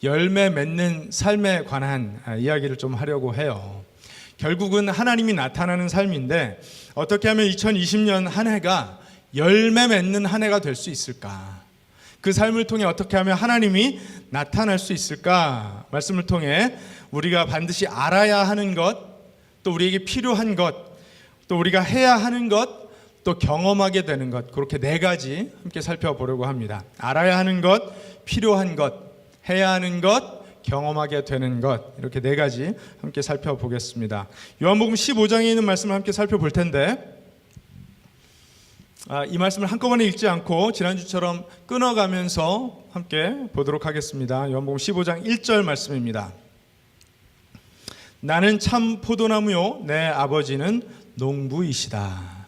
열매 맺는 삶에 관한 이야기를 좀 하려고 해요. 결국은 하나님이 나타나는 삶인데 어떻게 하면 2020년 한 해가 열매 맺는 한 해가 될 수 있을까? 그 삶을 통해 어떻게 하면 하나님이 나타날 수 있을까? 말씀을 통해 우리가 반드시 알아야 하는 것, 또 우리에게 필요한 것, 또 우리가 해야 하는 것, 또 경험하게 되는 것, 그렇게 네 가지 함께 살펴보려고 합니다. 알아야 하는 것, 필요한 것, 해야 하는 것, 경험하게 되는 것, 이렇게 네 가지 함께 살펴보겠습니다. 요한복음 15장에 있는 말씀을 함께 살펴볼 텐데 이 말씀을 한꺼번에 읽지 않고 지난주처럼 끊어가면서 함께 보도록 하겠습니다. 요한복음 15장 1절 말씀입니다. 나는 참 포도나무요 내 아버지는 농부이시다.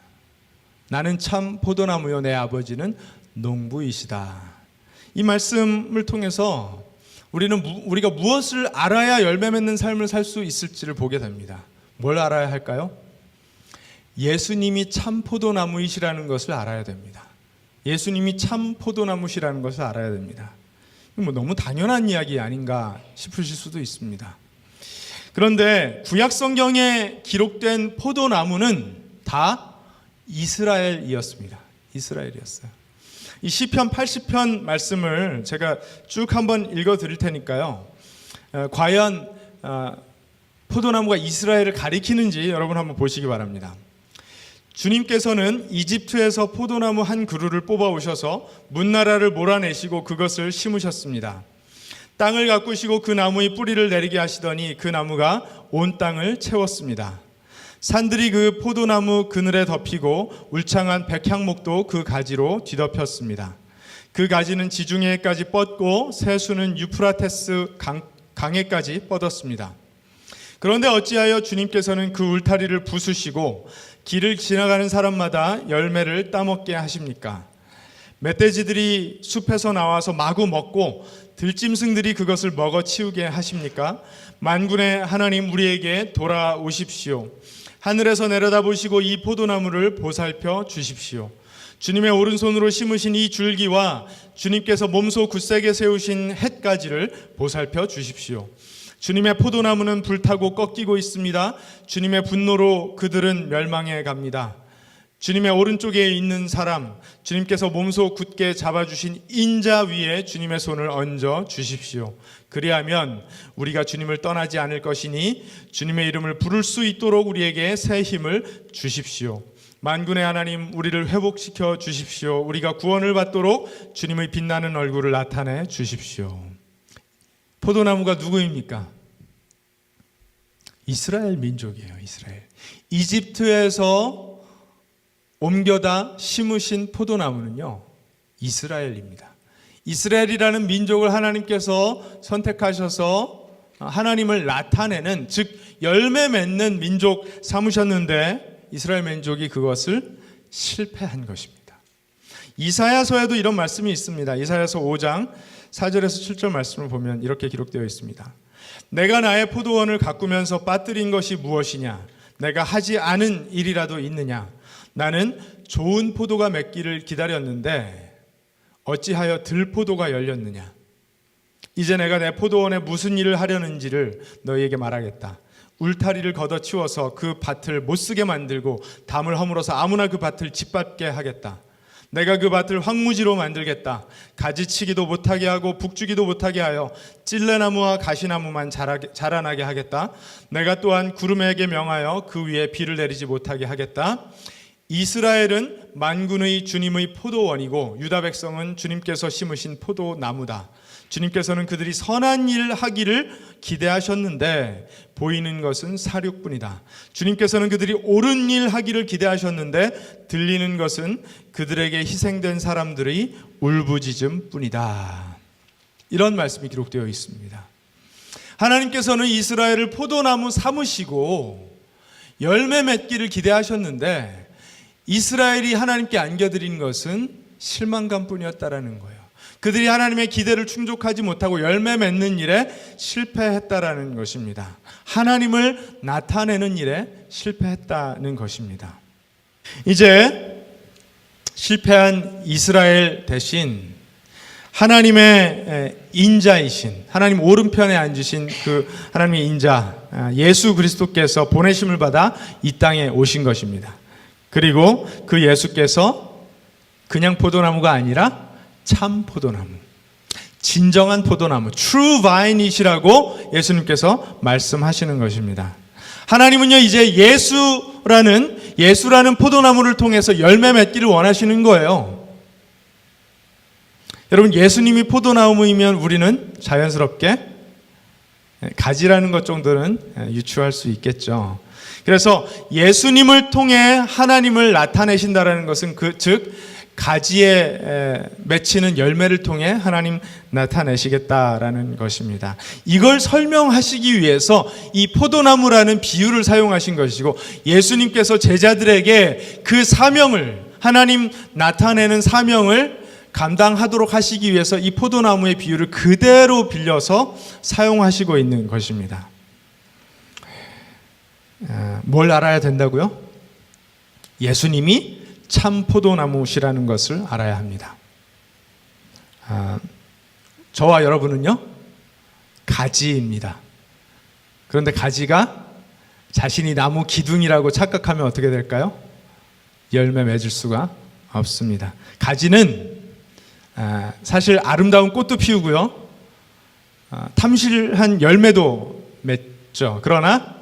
나는 참 포도나무요 내 아버지는 농부이시다. 이 말씀을 통해서 우리가 무엇을 알아야 열매 맺는 삶을 살 수 있을지를 보게 됩니다. 뭘 알아야 할까요? 예수님이 참 포도나무이시라는 것을 알아야 됩니다. 예수님이 참 포도나무시라는 것을 알아야 됩니다. 너무 당연한 이야기 아닌가 싶으실 수도 있습니다. 그런데 구약 성경에 기록된 포도나무는 다 이스라엘이었습니다. 이스라엘이었어요. 이 시편 80편 말씀을 제가 쭉 한번 읽어 드릴 테니까요. 과연 포도나무가 이스라엘을 가리키는지 여러분 한번 보시기 바랍니다. 주님께서는 이집트에서 포도나무 한 그루를 뽑아 오셔서 문나라를 몰아내시고 그것을 심으셨습니다. 땅을 가꾸시고 그 나무의 뿌리를 내리게 하시더니 그 나무가 온 땅을 채웠습니다. 산들이 그 포도나무 그늘에 덮이고 울창한 백향목도 그 가지로 뒤덮였습니다. 그 가지는 지중해까지 뻗고 새수는 유프라테스 강에까지 뻗었습니다. 그런데 어찌하여 주님께서는 그 울타리를 부수시고 길을 지나가는 사람마다 열매를 따먹게 하십니까? 멧돼지들이 숲에서 나와서 마구 먹고 들짐승들이 그것을 먹어치우게 하십니까? 만군의 하나님 우리에게 돌아오십시오. 하늘에서 내려다보시고 이 포도나무를 보살펴 주십시오. 주님의 오른손으로 심으신 이 줄기와 주님께서 몸소 굳세게 세우신 햇가지를 보살펴 주십시오. 주님의 포도나무는 불타고 꺾이고 있습니다. 주님의 분노로 그들은 멸망해 갑니다. 주님의 오른쪽에 있는 사람, 주님께서 몸소 굳게 잡아주신 인자 위에 주님의 손을 얹어 주십시오. 그리하면 우리가 주님을 떠나지 않을 것이니 주님의 이름을 부를 수 있도록 우리에게 새 힘을 주십시오. 만군의 하나님 우리를 회복시켜 주십시오. 우리가 구원을 받도록 주님의 빛나는 얼굴을 나타내 주십시오. 포도나무가 누구입니까? 이스라엘 민족이에요. 이스라엘. 이집트에서 옮겨다 심으신 포도나무는요, 이스라엘입니다. 이스라엘이라는 민족을 하나님께서 선택하셔서 하나님을 나타내는, 즉 열매 맺는 민족 삼으셨는데 이스라엘 민족이 그것을 실패한 것입니다. 이사야서에도 이런 말씀이 있습니다. 이사야서 5장 4절에서 7절 말씀을 보면 이렇게 기록되어 있습니다. 내가 나의 포도원을 가꾸면서 빠뜨린 것이 무엇이냐? 내가 하지 않은 일이라도 있느냐? 나는 좋은 포도가 맺기를 기다렸는데 어찌하여 들포도가 열렸느냐? 이제 내가 내 포도원에 무슨 일을 하려는지를 너희에게 말하겠다. 울타리를 걷어치워서 그 밭을 못쓰게 만들고 담을 허물어서 아무나 그 밭을 짓밟게 하겠다. 내가 그 밭을 황무지로 만들겠다. 가지치기도 못하게 하고 북주기도 못하게 하여 찔레나무와 가시나무만 자라나게 하겠다. 내가 또한 구름에게 명하여 그 위에 비를 내리지 못하게 하겠다. 이스라엘은 만군의 주님의 포도원이고 유다 백성은 주님께서 심으신 포도나무다. 주님께서는 그들이 선한 일 하기를 기대하셨는데 보이는 것은 사륙뿐이다. 주님께서는 그들이 옳은 일 하기를 기대하셨는데 들리는 것은 그들에게 희생된 사람들의 울부짖음뿐이다. 이런 말씀이 기록되어 있습니다. 하나님께서는 이스라엘을 포도나무 삼으시고 열매 맺기를 기대하셨는데 이스라엘이 하나님께 안겨드린 것은 실망감뿐이었다라는 거예요. 그들이 하나님의 기대를 충족하지 못하고 열매 맺는 일에 실패했다라는 것입니다. 하나님을 나타내는 일에 실패했다는 것입니다. 이제 실패한 이스라엘 대신 하나님의 인자이신, 하나님 오른편에 앉으신 그 하나님의 인자 예수 그리스도께서 보내심을 받아 이 땅에 오신 것입니다. 그리고 그 예수께서 그냥 포도나무가 아니라 참 포도나무, 진정한 포도나무, true vine이시라고 예수님께서 말씀하시는 것입니다. 하나님은요, 이제 예수라는 포도나무를 통해서 열매 맺기를 원하시는 거예요. 여러분, 예수님이 포도나무이면 우리는 자연스럽게 가지라는 것 정도는 유추할 수 있겠죠. 그래서 예수님을 통해 하나님을 나타내신다라는 것은 즉 가지에 맺히는 열매를 통해 하나님 나타내시겠다라는 것입니다. 이걸 설명하시기 위해서 이 포도나무라는 비유를 사용하신 것이고, 예수님께서 제자들에게 그 사명을, 하나님 나타내는 사명을 감당하도록 하시기 위해서 이 포도나무의 비유를 그대로 빌려서 사용하시고 있는 것입니다. 뭘 알아야 된다고요? 예수님이 참 포도나무시라는 것을 알아야 합니다. 저와 여러분은요, 가지입니다. 그런데 가지가 자신이 나무 기둥이라고 착각하면 어떻게 될까요? 열매 맺을 수가 없습니다. 가지는 사실 아름다운 꽃도 피우고요, 탐실한 열매도 맺죠. 그러나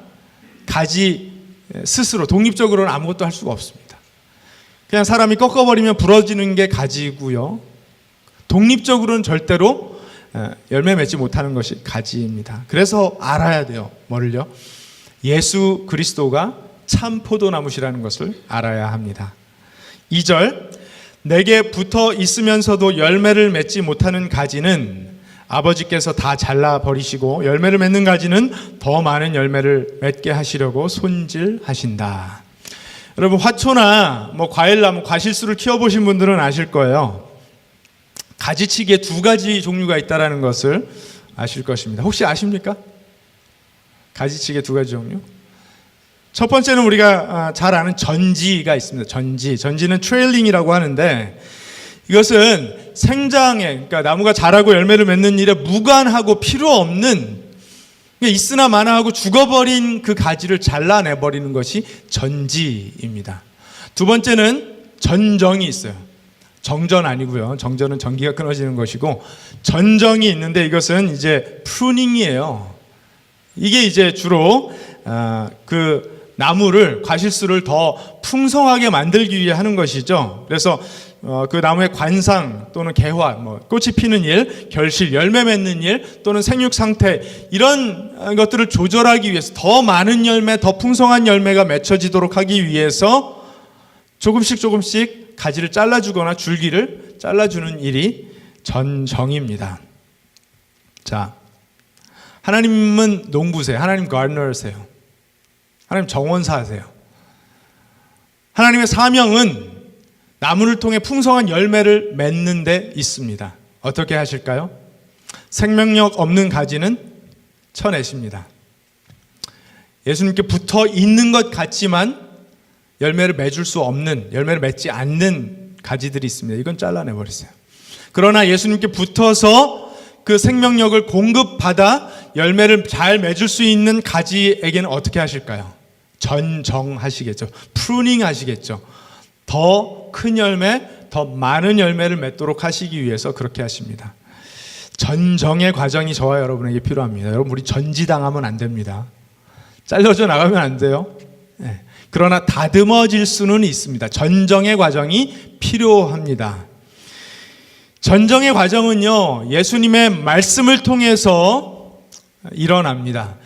가지 스스로 독립적으로는 아무것도 할 수가 없습니다. 그냥 사람이 꺾어버리면 부러지는 게 가지고요, 독립적으로는 절대로 열매 맺지 못하는 것이 가지입니다. 그래서 알아야 돼요. 뭐를요? 예수 그리스도가 참 포도나무시라는 것을 알아야 합니다. 2절, 내게 붙어 있으면서도 열매를 맺지 못하는 가지는 아버지께서 다 잘라버리시고 열매를 맺는 가지는 더 많은 열매를 맺게 하시려고 손질하신다. 여러분, 화초나 과일나무, 과실수를 키워보신 분들은 아실 거예요. 가지치기에 두 가지 종류가 있다는 것을 아실 것입니다. 혹시 아십니까? 가지치기에 두 가지 종류. 첫 번째는 우리가 잘 아는 전지가 있습니다. 전지는 트레일링이라고 하는데, 이것은 생장에, 그러니까 나무가 자라고 열매를 맺는 일에 무관하고 필요 없는, 있으나 마나하고 죽어버린 그 가지를 잘라내버리는 것이 전지입니다. 두 번째는 전정이 있어요. 정전 아니고요. 정전은 전기가 끊어지는 것이고, 전정이 있는데 이것은 이제 프루닝이에요. 이게 이제 주로 그 나무를, 과실수를 더 풍성하게 만들기 위해 하는 것이죠. 그래서 그 나무의 관상 또는 개화, 꽃이 피는 일, 결실, 열매 맺는 일, 또는 생육 상태, 이런 것들을 조절하기 위해서 더 많은 열매, 더 풍성한 열매가 맺혀지도록 하기 위해서 조금씩 가지를 잘라주거나 줄기를 잘라주는 일이 전정입니다. 자, 하나님은 농부세요. 하나님 가르너세요. 하나님 정원사세요. 하나님의 사명은 나무를 통해 풍성한 열매를 맺는 데 있습니다. 어떻게 하실까요? 생명력 없는 가지는 쳐내십니다. 예수님께 붙어 있는 것 같지만 열매를 맺을 수 없는, 열매를 맺지 않는 가지들이 있습니다. 이건 잘라내버리세요. 그러나 예수님께 붙어서 그 생명력을 공급받아 열매를 잘 맺을 수 있는 가지에게는 어떻게 하실까요? 전정하시겠죠. 프루닝 하시겠죠. 더 큰 열매, 더 많은 열매를 맺도록 하시기 위해서 그렇게 하십니다. 전정의 과정이 저와 여러분에게 필요합니다. 여러분, 우리 전지당하면 안 됩니다. 잘려져 나가면 안 돼요. 네. 그러나 다듬어질 수는 있습니다. 전정의 과정이 필요합니다. 전정의 과정은요, 예수님의 말씀을 통해서 일어납니다.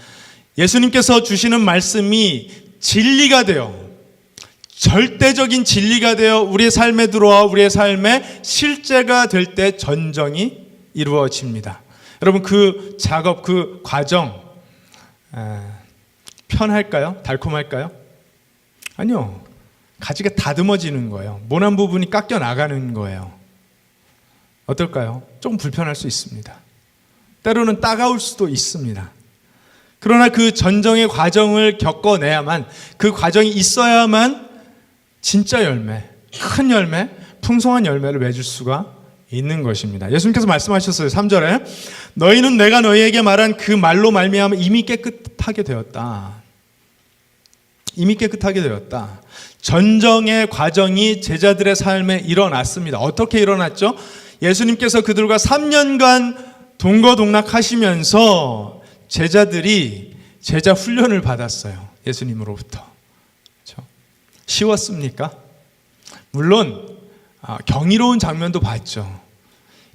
예수님께서 주시는 말씀이 진리가 되어, 절대적인 진리가 되어 우리의 삶에 들어와 우리의 삶의 실제가 될 때 전정이 이루어집니다. 여러분, 그 작업, 그 과정 편할까요? 달콤할까요? 아니요. 가지가 다듬어지는 거예요. 모난 부분이 깎여 나가는 거예요. 어떨까요? 조금 불편할 수 있습니다. 때로는 따가울 수도 있습니다. 그러나 그 전정의 과정을 겪어내야만, 그 과정이 있어야만 진짜 열매, 큰 열매, 풍성한 열매를 맺을 수가 있는 것입니다. 예수님께서 말씀하셨어요. 3절에 너희는 내가 너희에게 말한 그 말로 말미암아 이미 깨끗하게 되었다. 이미 깨끗하게 되었다. 전정의 과정이 제자들의 삶에 일어났습니다. 어떻게 일어났죠? 예수님께서 그들과 3년간 동거동락하시면서 제자들이 제자 훈련을 받았어요. 예수님으로부터. 그렇죠? 쉬웠습니까? 물론 경이로운 장면도 봤죠.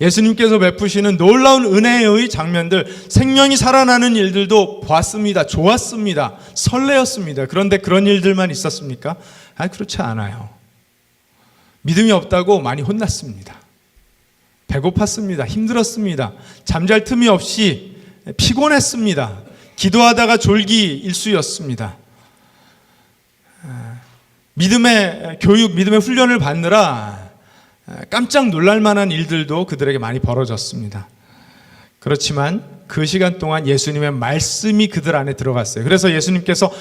예수님께서 베푸시는 놀라운 은혜의 장면들, 생명이 살아나는 일들도 보았습니다. 좋았습니다. 설레었습니다. 그런데 그런 일들만 있었습니까? 그렇지 않아요. 믿음이 없다고 많이 혼났습니다. 배고팠습니다. 힘들었습니다. 잠잘 틈이 없이 피곤했습니다. 기도하다가 졸기 일수였습니다. 믿음의 교육, 믿음의 훈련을 받느라 깜짝 놀랄 만한 일들도 그들에게 많이 벌어졌습니다. 그렇지만 그 시간 동안 예수님의 말씀이 그들 안에 들어갔어요. 그래서 예수님께서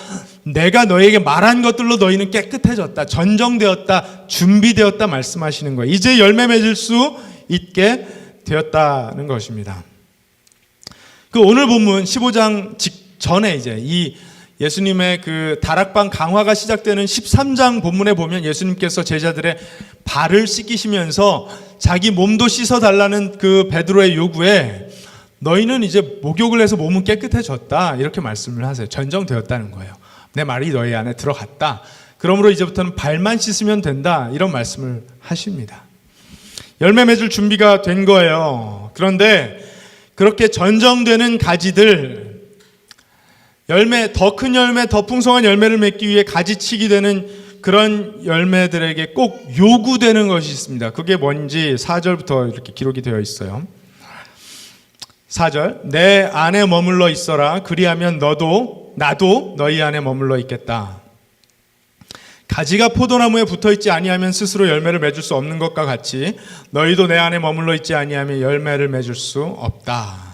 내가 너에게 말한 것들로 너희는 깨끗해졌다, 전정되었다, 준비되었다 말씀하시는 거예요. 이제 열매 맺을 수 있게 되었다는 것입니다. 그 오늘 본문 15장 직전에 이제 이 예수님의 그 다락방 강화가 시작되는 13장 본문에 보면 예수님께서 제자들의 발을 씻기시면서 자기 몸도 씻어달라는 그 베드로의 요구에 너희는 이제 목욕을 해서 몸은 깨끗해졌다 이렇게 말씀을 하세요. 전정되었다는 거예요. 내 말이 너희 안에 들어갔다. 그러므로 이제부터는 발만 씻으면 된다 이런 말씀을 하십니다. 열매 맺을 준비가 된 거예요. 그런데 그렇게 전정되는 가지들, 열매, 더 큰 열매, 더 풍성한 열매를 맺기 위해 가지치기 되는 그런 열매들에게 꼭 요구되는 것이 있습니다. 그게 뭔지 4절부터 이렇게 기록이 되어 있어요. 4절, 내 안에 머물러 있어라. 그리하면 나도 너희 안에 머물러 있겠다. 가지가 포도나무에 붙어있지 아니하면 스스로 열매를 맺을 수 없는 것과 같이 너희도 내 안에 머물러 있지 아니하면 열매를 맺을 수 없다.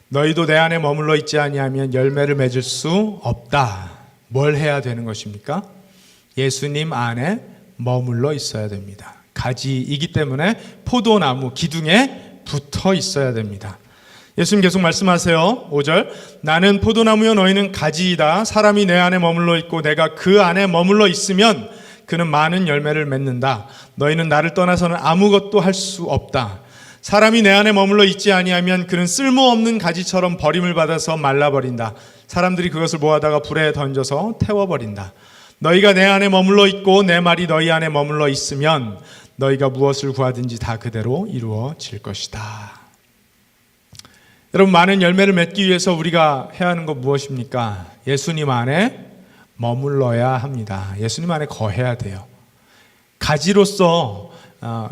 너희도 내 안에 머물러 있지 아니하면 열매를 맺을 수 없다. 뭘 해야 되는 것입니까? 예수님 안에 머물러 있어야 됩니다. 가지이기 때문에 포도나무 기둥에 붙어 있어야 됩니다. 예수님 계속 말씀하세요. 5절, 나는 포도나무요 너희는 가지이다. 사람이 내 안에 머물러 있고 내가 그 안에 머물러 있으면 그는 많은 열매를 맺는다. 너희는 나를 떠나서는 아무것도 할 수 없다. 사람이 내 안에 머물러 있지 아니하면 그는 쓸모없는 가지처럼 버림을 받아서 말라버린다. 사람들이 그것을 모아다가 불에 던져서 태워버린다. 너희가 내 안에 머물러 있고 내 말이 너희 안에 머물러 있으면 너희가 무엇을 구하든지 다 그대로 이루어질 것이다. 여러분, 많은 열매를 맺기 위해서 우리가 해야 하는 것 무엇입니까? 예수님 안에 머물러야 합니다. 예수님 안에 거해야 돼요. 가지로서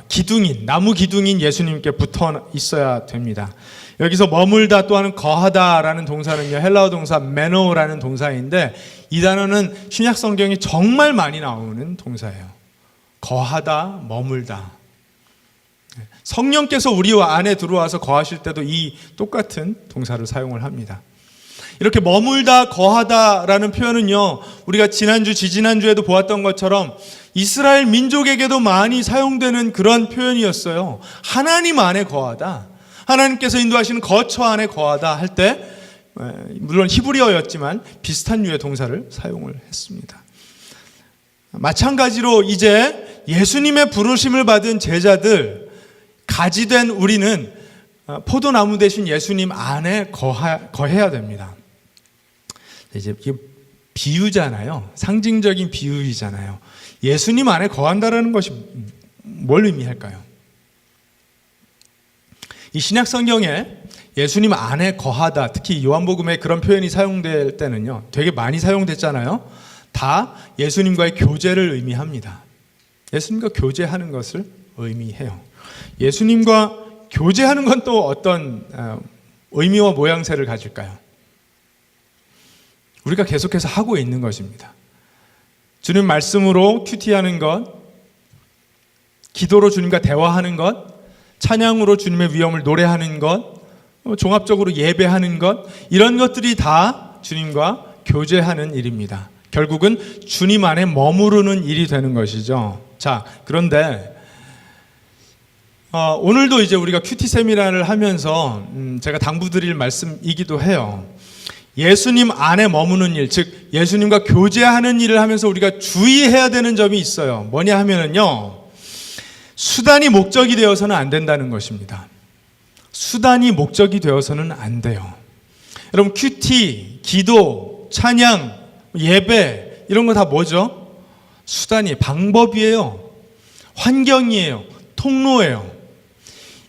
기둥인, 나무 기둥인 예수님께 붙어 있어야 됩니다. 여기서 머물다 또는 거하다라는 동사는요, 헬라어 동사 메노라는 동사인데 이 단어는 신약 성경이 정말 많이 나오는 동사예요. 거하다, 머물다. 성령께서 우리 안에 들어와서 거하실 때도 이 똑같은 동사를 사용을 합니다. 이렇게 머물다, 거하다라는 표현은요, 우리가 지난주, 지지난주에도 보았던 것처럼 이스라엘 민족에게도 많이 사용되는 그런 표현이었어요. 하나님 안에 거하다, 하나님께서 인도하시는 거처 안에 거하다 할 때, 물론 히브리어였지만 비슷한 류의 동사를 사용을 했습니다. 마찬가지로 이제 예수님의 부르심을 받은 제자들, 가지된 우리는 포도나무 대신 예수님 안에 거해야 됩니다. 이제 이게 비유잖아요. 상징적인 비유이잖아요. 예수님 안에 거한다라는 것이 뭘 의미할까요? 이 신약 성경에 예수님 안에 거하다, 특히 요한복음에 그런 표현이 사용될 때는요, 되게 많이 사용됐잖아요. 다 예수님과의 교제를 의미합니다. 예수님과 교제하는 것을 의미해요. 예수님과 교제하는 건 또 어떤 의미와 모양새를 가질까요? 우리가 계속해서 하고 있는 것입니다. 주님 말씀으로 큐티하는 것, 기도로 주님과 대화하는 것, 찬양으로 주님의 위엄을 노래하는 것, 종합적으로 예배하는 것, 이런 것들이 다 주님과 교제하는 일입니다. 결국은 주님 안에 머무르는 일이 되는 것이죠. 자, 그런데 오늘도 이제 우리가 큐티 세미나를 하면서 제가 당부드릴 말씀이기도 해요. 예수님 안에 머무는 일, 즉 예수님과 교제하는 일을 하면서 우리가 주의해야 되는 점이 있어요. 뭐냐 하면은요, 수단이 목적이 되어서는 안 된다는 것입니다. 수단이 목적이 되어서는 안 돼요. 여러분, 큐티, 기도, 찬양, 예배 이런 거 다 뭐죠? 수단이, 방법이에요. 환경이에요. 통로예요.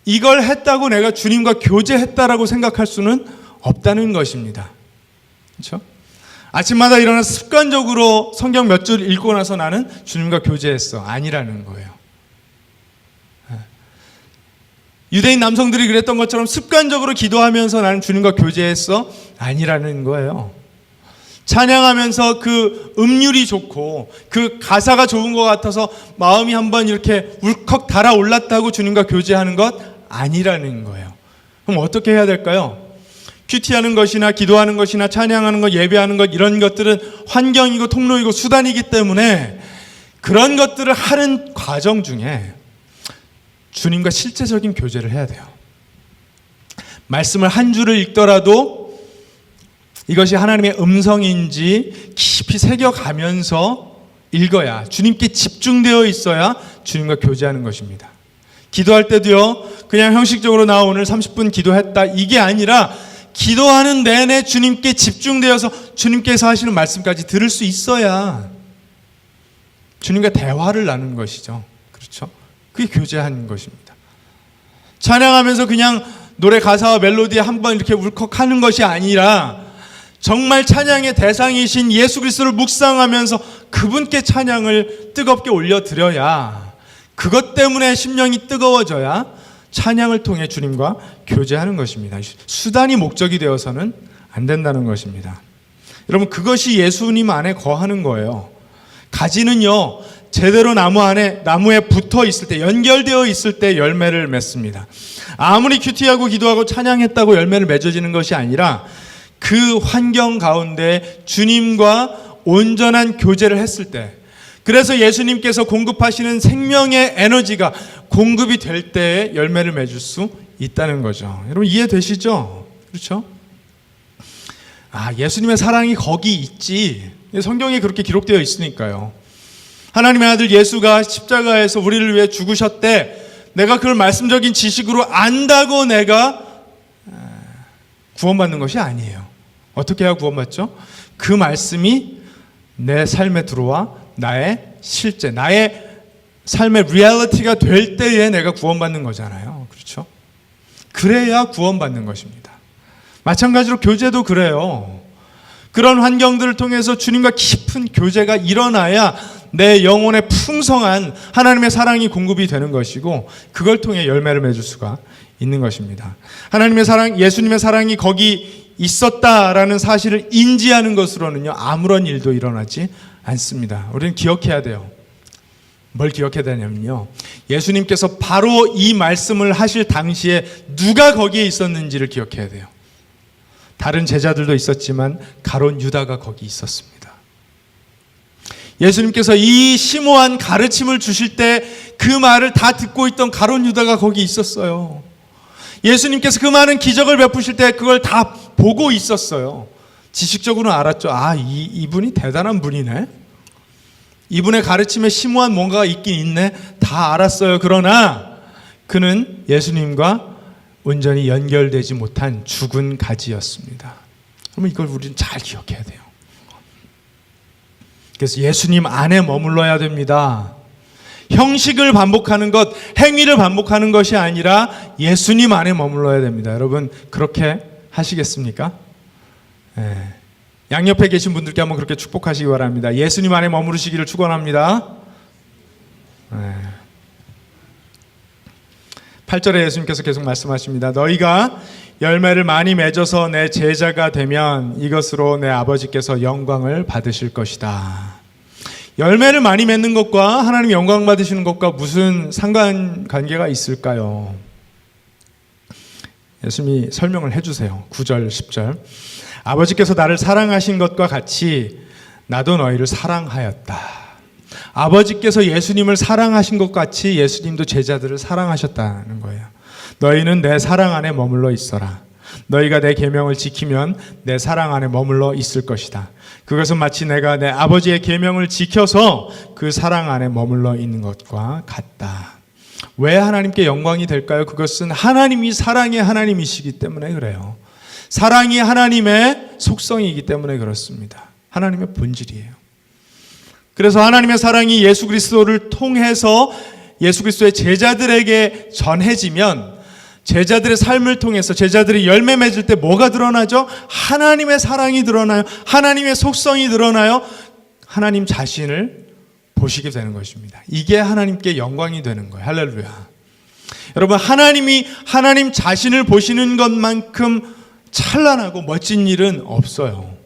이걸 했다고 내가 주님과 교제했다라고 생각할 수는 없다는 것입니다. 그렇죠? 아침마다 일어나서 습관적으로 성경 몇 줄 읽고 나서 나는 주님과 교제했어. 아니라는 거예요. 유대인 남성들이 그랬던 것처럼 습관적으로 기도하면서 나는 주님과 교제했어. 아니라는 거예요. 찬양하면서 그 음률이 좋고 그 가사가 좋은 것 같아서 마음이 한번 이렇게 울컥 달아올랐다고 주님과 교제하는 것 아니라는 거예요. 그럼 어떻게 해야 될까요? 큐티하는 것이나 기도하는 것이나 찬양하는 것, 예배하는 것, 이런 것들은 환경이고 통로이고 수단이기 때문에 그런 것들을 하는 과정 중에 주님과 실제적인 교제를 해야 돼요. 말씀을 한 줄을 읽더라도 이것이 하나님의 음성인지 깊이 새겨가면서 읽어야, 주님께 집중되어 있어야 주님과 교제하는 것입니다. 기도할 때도요, 그냥 형식적으로 나 오늘 30분 기도했다 이게 아니라 기도하는 내내 주님께 집중되어서 주님께서 하시는 말씀까지 들을 수 있어야 주님과 대화를 나누는 것이죠. 그렇죠? 그게 교제하는 것입니다. 찬양하면서 그냥 노래 가사와 멜로디에 한번 이렇게 울컥하는 것이 아니라 정말 찬양의 대상이신 예수 그리스도를 묵상하면서 그분께 찬양을 뜨겁게 올려드려야, 그것 때문에 심령이 뜨거워져야 찬양을 통해 주님과 교제하는 것입니다. 수단이 목적이 되어서는 안 된다는 것입니다. 여러분, 그것이 예수님 안에 거하는 거예요. 가지는요, 제대로 나무에 붙어 있을 때, 연결되어 있을 때 열매를 맺습니다. 아무리 큐티하고 기도하고 찬양했다고 열매를 맺어지는 것이 아니라 그 환경 가운데 주님과 온전한 교제를 했을 때, 그래서 예수님께서 공급하시는 생명의 에너지가 공급이 될 때에 열매를 맺을 수 있다는 거죠. 여러분, 이해되시죠? 그렇죠? 예수님의 사랑이 거기 있지. 성경에 그렇게 기록되어 있으니까요. 하나님의 아들 예수가 십자가에서 우리를 위해 죽으셨대. 내가 그걸 말씀적인 지식으로 안다고 내가 구원받는 것이 아니에요. 어떻게 해야 구원받죠? 그 말씀이 내 삶에 들어와 나의 실제, 나의 삶의 리얼리티가 될 때에 내가 구원받는 거잖아요. 그렇죠? 그래야 구원받는 것입니다. 마찬가지로 교제도 그래요. 그런 환경들을 통해서 주님과 깊은 교제가 일어나야 내 영혼에 풍성한 하나님의 사랑이 공급이 되는 것이고, 그걸 통해 열매를 맺을 수가 있는 것입니다. 하나님의 사랑, 예수님의 사랑이 거기 있었다라는 사실을 인지하는 것으로는요, 아무런 일도 일어나지 않습니다. 우리는 기억해야 돼요. 뭘 기억해야 되냐면요, 예수님께서 바로 이 말씀을 하실 당시에 누가 거기에 있었는지를 기억해야 돼요. 다른 제자들도 있었지만 가룟 유다가 거기 있었습니다. 예수님께서 이 심오한 가르침을 주실 때 그 말을 다 듣고 있던 가룟 유다가 거기 있었어요. 예수님께서 그 많은 기적을 베푸실 때 그걸 다 보고 있었어요. 지식적으로는 알았죠. 이분이 대단한 분이네. 이분의 가르침에 심오한 뭔가가 있긴 있네. 다 알았어요. 그러나 그는 예수님과 온전히 연결되지 못한 죽은 가지였습니다. 그러면 이걸 우리는 잘 기억해야 돼요. 그래서 예수님 안에 머물러야 됩니다. 형식을 반복하는 것, 행위를 반복하는 것이 아니라 예수님 안에 머물러야 됩니다. 여러분, 그렇게 하시겠습니까? 양옆에 계신 분들께 한번 그렇게 축복하시기 바랍니다. 예수님 안에 머무르시기를 축원합니다. 8절에 예수님께서 계속 말씀하십니다. 너희가 열매를 많이 맺어서 내 제자가 되면 이것으로 내 아버지께서 영광을 받으실 것이다. 열매를 많이 맺는 것과 하나님 영광 받으시는 것과 무슨 상관관계가 있을까요? 예수님이 설명을 해주세요. 9절, 10절. 아버지께서 나를 사랑하신 것과 같이 나도 너희를 사랑하였다. 아버지께서 예수님을 사랑하신 것 같이 예수님도 제자들을 사랑하셨다는 거예요. 너희는 내 사랑 안에 머물러 있어라. 너희가 내 계명을 지키면 내 사랑 안에 머물러 있을 것이다. 그것은 마치 내가 내 아버지의 계명을 지켜서 그 사랑 안에 머물러 있는 것과 같다. 왜 하나님께 영광이 될까요? 그것은 하나님이 사랑의 하나님이시기 때문에 그래요. 사랑이 하나님의 속성이기 때문에 그렇습니다. 하나님의 본질이에요. 그래서 하나님의 사랑이 예수 그리스도를 통해서 예수 그리스도의 제자들에게 전해지면 제자들의 삶을 통해서 제자들이 열매 맺을 때 뭐가 드러나죠? 하나님의 사랑이 드러나요. 하나님의 속성이 드러나요. 하나님 자신을 보시게 되는 것입니다. 이게 하나님께 영광이 되는 거예요. 할렐루야. 여러분, 하나님이 하나님 자신을 보시는 것만큼 찬란하고 멋진 일은 없어요.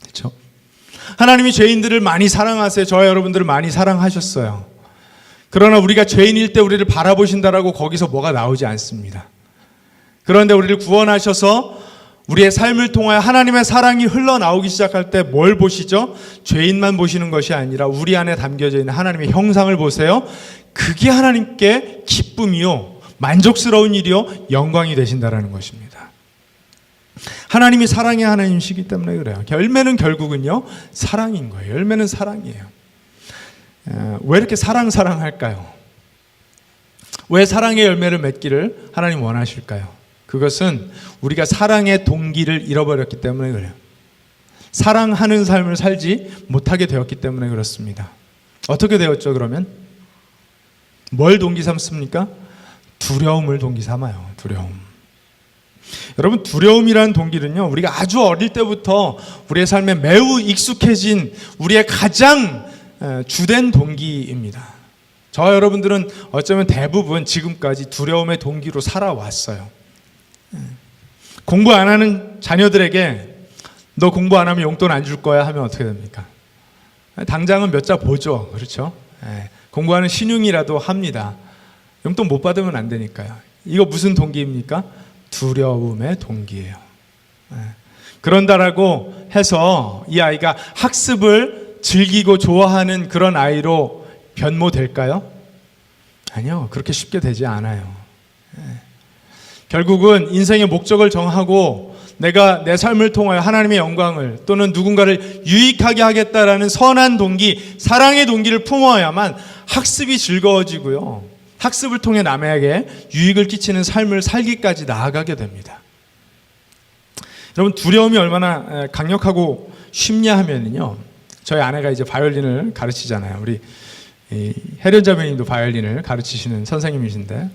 그렇죠? 하나님이 죄인들을 많이 사랑하세요. 저와 여러분들을 많이 사랑하셨어요. 그러나 우리가 죄인일 때 우리를 바라보신다라고 거기서 뭐가 나오지 않습니다. 그런데 우리를 구원하셔서 우리의 삶을 통하여 하나님의 사랑이 흘러나오기 시작할 때 뭘 보시죠? 죄인만 보시는 것이 아니라 우리 안에 담겨져 있는 하나님의 형상을 보세요. 그게 하나님께 기쁨이요, 만족스러운 일이요, 영광이 되신다라는 것입니다. 하나님이 사랑의 하나님이시기 때문에 그래요. 열매는 결국은요, 사랑인 거예요. 열매는 사랑이에요. 왜 이렇게 사랑할까요? 왜 사랑의 열매를 맺기를 하나님 원하실까요? 그것은 우리가 사랑의 동기를 잃어버렸기 때문에 그래요. 사랑하는 삶을 살지 못하게 되었기 때문에 그렇습니다. 어떻게 되었죠, 그러면? 뭘 동기 삼습니까? 두려움을 동기 삼아요. 두려움. 여러분, 두려움이라는 동기는요, 우리가 아주 어릴 때부터 우리의 삶에 매우 익숙해진 우리의 가장 주된 동기입니다. 저와 여러분들은 어쩌면 대부분 지금까지 두려움의 동기로 살아왔어요. 공부 안 하는 자녀들에게 너 공부 안 하면 용돈 안 줄 거야 하면 어떻게 됩니까? 당장은 몇 자 보죠. 그렇죠? 공부하는 신용이라도 합니다. 용돈 못 받으면 안 되니까요. 이거 무슨 동기입니까? 두려움의 동기예요. 그런다라고 해서 이 아이가 학습을 즐기고 좋아하는 그런 아이로 변모될까요? 아니요. 그렇게 쉽게 되지 않아요. 결국은 인생의 목적을 정하고 내가 내 삶을 통하여 하나님의 영광을 또는 누군가를 유익하게 하겠다라는 선한 동기, 사랑의 동기를 품어야만 학습이 즐거워지고요. 학습을 통해 남에게 유익을 끼치는 삶을 살기까지 나아가게 됩니다. 여러분, 두려움이 얼마나 강력하고 쉽냐 하면요, 저희 아내가 이제 바이올린을 가르치잖아요. 우리 혜련 자매님도 바이올린을 가르치시는 선생님이신데,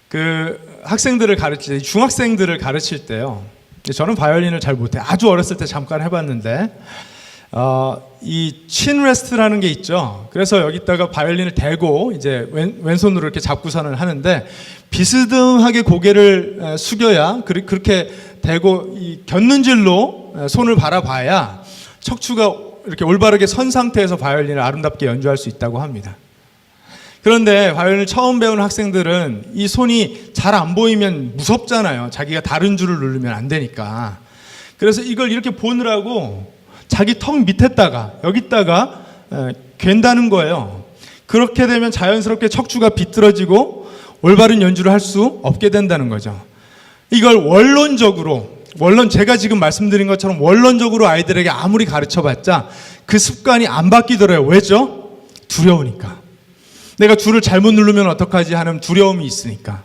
그 학생들을 가르칠 때, 중학생들을 가르칠 때요, 저는 바이올린을 잘 못해요. 아주 어렸을 때 잠깐 해봤는데, 이 친레스트라는 게 있죠. 그래서 여기다가 바이올린을 대고 이제 왼손으로 이렇게 잡고선을 하는데, 비스듬하게 고개를 숙여야, 그렇게 대고 이 곁눈질로 손을 바라봐야 척추가 이렇게 올바르게 선 상태에서 바이올린을 아름답게 연주할 수 있다고 합니다. 그런데 바이올린을 처음 배우는 학생들은 이 손이 잘 안 보이면 무섭잖아요. 자기가 다른 줄을 누르면 안 되니까. 그래서 이걸 이렇게 보느라고 자기 턱 밑에다가 여기다가 괜다는 거예요. 그렇게 되면 자연스럽게 척추가 비틀어지고 올바른 연주를 할 수 없게 된다는 거죠. 이걸 원론 제가 지금 말씀드린 것처럼 원론적으로 아이들에게 아무리 가르쳐봤자 그 습관이 안 바뀌더래요. 왜죠? 두려우니까. 내가 줄을 잘못 누르면 어떡하지 하는 두려움이 있으니까.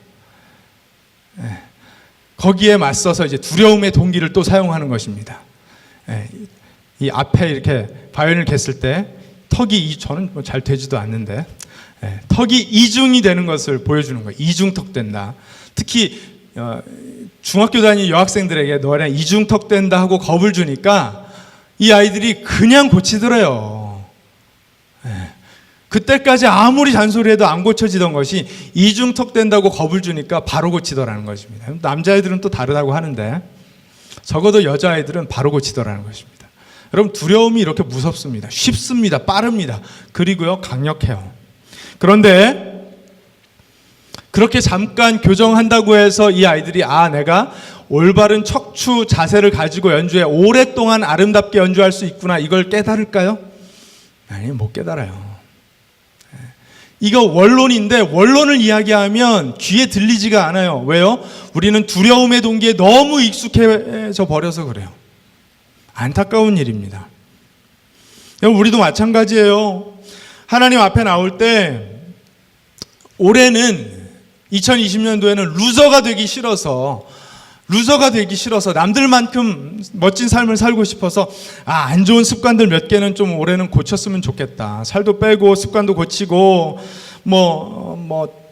거기에 맞서서 이제 두려움의 동기를 또 사용하는 것입니다. 이 앞에 이렇게 바이올린을 갰을 때 턱이, 저는 뭐 잘 되지도 않는데, 턱이 이중이 되는 것을 보여주는 거예요. 이중턱 된다. 특히 중학교 다니는 여학생들에게 너네 이중턱 된다 하고 겁을 주니까 이 아이들이 그냥 고치더래요. 그때까지 아무리 잔소리해도 안 고쳐지던 것이 이중턱 된다고 겁을 주니까 바로 고치더라는 것입니다. 남자애들은 또 다르다고 하는데 적어도 여자아이들은 바로 고치더라는 것입니다. 여러분, 두려움이 이렇게 무섭습니다. 쉽습니다. 빠릅니다. 그리고요, 강력해요. 그런데 그렇게 잠깐 교정한다고 해서 이 아이들이 내가 올바른 척추 자세를 가지고 연주해 오랫동안 아름답게 연주할 수 있구나, 이걸 깨달을까요? 아니, 못 깨달아요. 이거 원론인데 원론을 이야기하면 귀에 들리지가 않아요. 왜요? 우리는 두려움의 동기에 너무 익숙해져 버려서 그래요. 안타까운 일입니다. 우리도 마찬가지예요. 하나님 앞에 나올 때 올해는 2020년도에는 루저가 되기 싫어서 남들만큼 멋진 삶을 살고 싶어서 안 좋은 습관들 몇 개는 좀 올해는 고쳤으면 좋겠다. 살도 빼고 습관도 고치고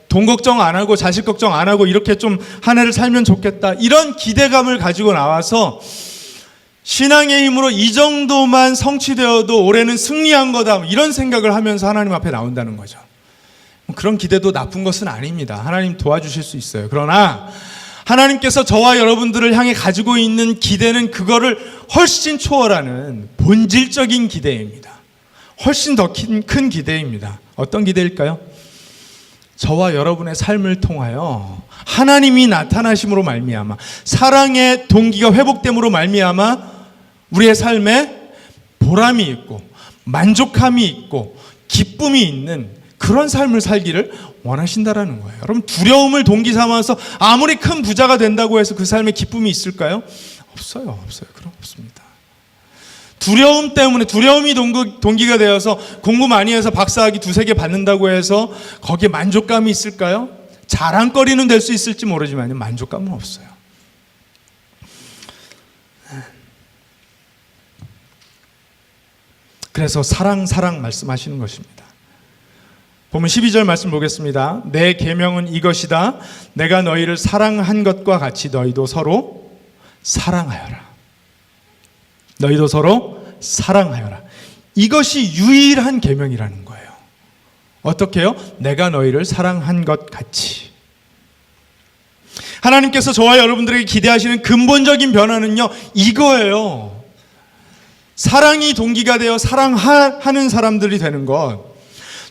돈 걱정 안 하고 자식 걱정 안 하고 이렇게 좀 한 해를 살면 좋겠다. 이런 기대감을 가지고 나와서 신앙의 힘으로 이 정도만 성취되어도 올해는 승리한 거다. 이런 생각을 하면서 하나님 앞에 나온다는 거죠. 그런 기대도 나쁜 것은 아닙니다. 하나님 도와주실 수 있어요. 그러나 하나님께서 저와 여러분들을 향해 가지고 있는 기대는 그거를 훨씬 초월하는 본질적인 기대입니다. 훨씬 더 큰 기대입니다. 어떤 기대일까요? 저와 여러분의 삶을 통하여 하나님이 나타나심으로 말미암아 사랑의 동기가 회복됨으로 말미암아 우리의 삶에 보람이 있고 만족함이 있고 기쁨이 있는 그런 삶을 살기를 원하신다라는 거예요. 여러분, 두려움을 동기 삼아서 아무리 큰 부자가 된다고 해서 그 삶에 기쁨이 있을까요? 없어요. 그럼 없습니다. 두려움 때문에 두려움이 동기가 되어서 공부 많이 해서 박사학위 2-3개 받는다고 해서 거기에 만족감이 있을까요? 자랑거리는 될 수 있을지 모르지만 만족감은 없어요. 그래서 사랑 말씀하시는 것입니다. 보면 12절 말씀 보겠습니다. 내 계명은 이것이다. 내가 너희를 사랑한 것과 같이 너희도 서로 사랑하여라. 너희도 서로 사랑하여라. 이것이 유일한 계명이라는 거예요. 어떻게 해요? 내가 너희를 사랑한 것 같이. 하나님께서 저와 여러분들에게 기대하시는 근본적인 변화는요, 이거예요. 사랑이 동기가 되어 사랑하는 사람들이 되는 것.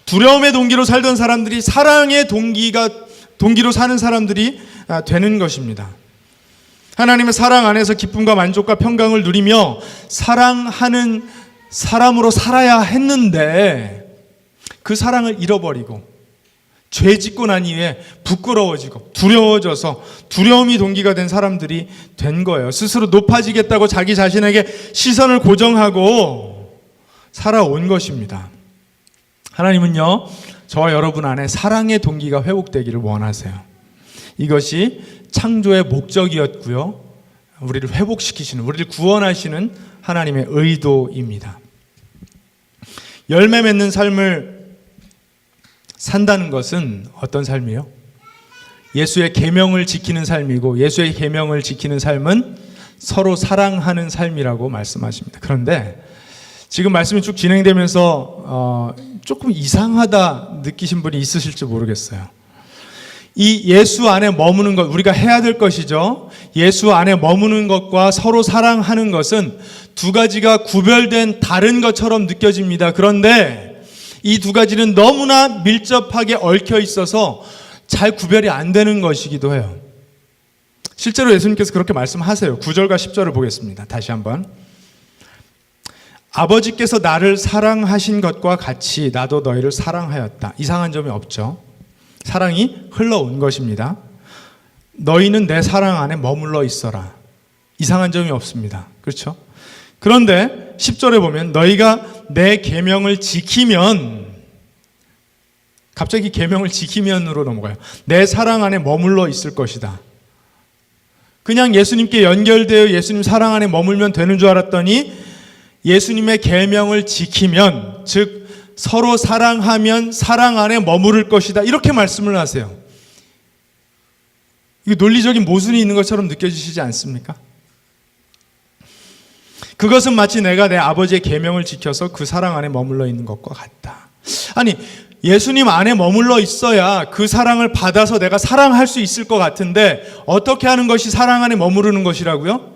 두려움의 동기로 살던 사람들이 사랑의 동기로 사는 사람들이 되는 것입니다. 하나님의 사랑 안에서 기쁨과 만족과 평강을 누리며 사랑하는 사람으로 살아야 했는데 그 사랑을 잃어버리고 죄 짓고 난 이후에 부끄러워지고 두려워져서 두려움이 동기가 된 사람들이 된 거예요. 스스로 높아지겠다고 자기 자신에게 시선을 고정하고 살아온 것입니다. 하나님은요, 저와 여러분 안에 사랑의 동기가 회복되기를 원하세요. 이것이 창조의 목적이었고요, 우리를 회복시키시는, 우리를 구원하시는 하나님의 의도입니다. 열매 맺는 삶을 산다는 것은 어떤 삶이요? 예수의 계명을 지키는 삶이고, 예수의 계명을 지키는 삶은 서로 사랑하는 삶이라고 말씀하십니다. 그런데 지금 말씀이 쭉 진행되면서 조금 이상하다 느끼신 분이 있으실지 모르겠어요. 이 예수 안에 머무는 것, 우리가 해야 될 것이죠. 예수 안에 머무는 것과 서로 사랑하는 것은 두 가지가 구별된 다른 것처럼 느껴집니다. 그런데 이 두 가지는 너무나 밀접하게 얽혀 있어서 잘 구별이 안 되는 것이기도 해요. 실제로 예수님께서 그렇게 말씀하세요. 9절과 10절을 보겠습니다. 다시 한번. 아버지께서 나를 사랑하신 것과 같이 나도 너희를 사랑하였다. 이상한 점이 없죠. 사랑이 흘러온 것입니다. 너희는 내 사랑 안에 머물러 있어라. 이상한 점이 없습니다. 그렇죠? 그런데 10절에 보면 너희가 내 계명을 지키면, 갑자기 계명을 지키면으로 넘어가요. 내 사랑 안에 머물러 있을 것이다. 그냥 예수님께 연결되어 예수님 사랑 안에 머물면 되는 줄 알았더니 예수님의 계명을 지키면, 즉 서로 사랑하면 사랑 안에 머무를 것이다. 이렇게 말씀을 하세요. 이게 논리적인 모순이 있는 것처럼 느껴지시지 않습니까? 그것은 마치 내가 내 아버지의 계명을 지켜서 그 사랑 안에 머물러 있는 것과 같다. 아니, 예수님 안에 머물러 있어야 그 사랑을 받아서 내가 사랑할 수 있을 것 같은데 어떻게 하는 것이 사랑 안에 머무르는 것이라고요?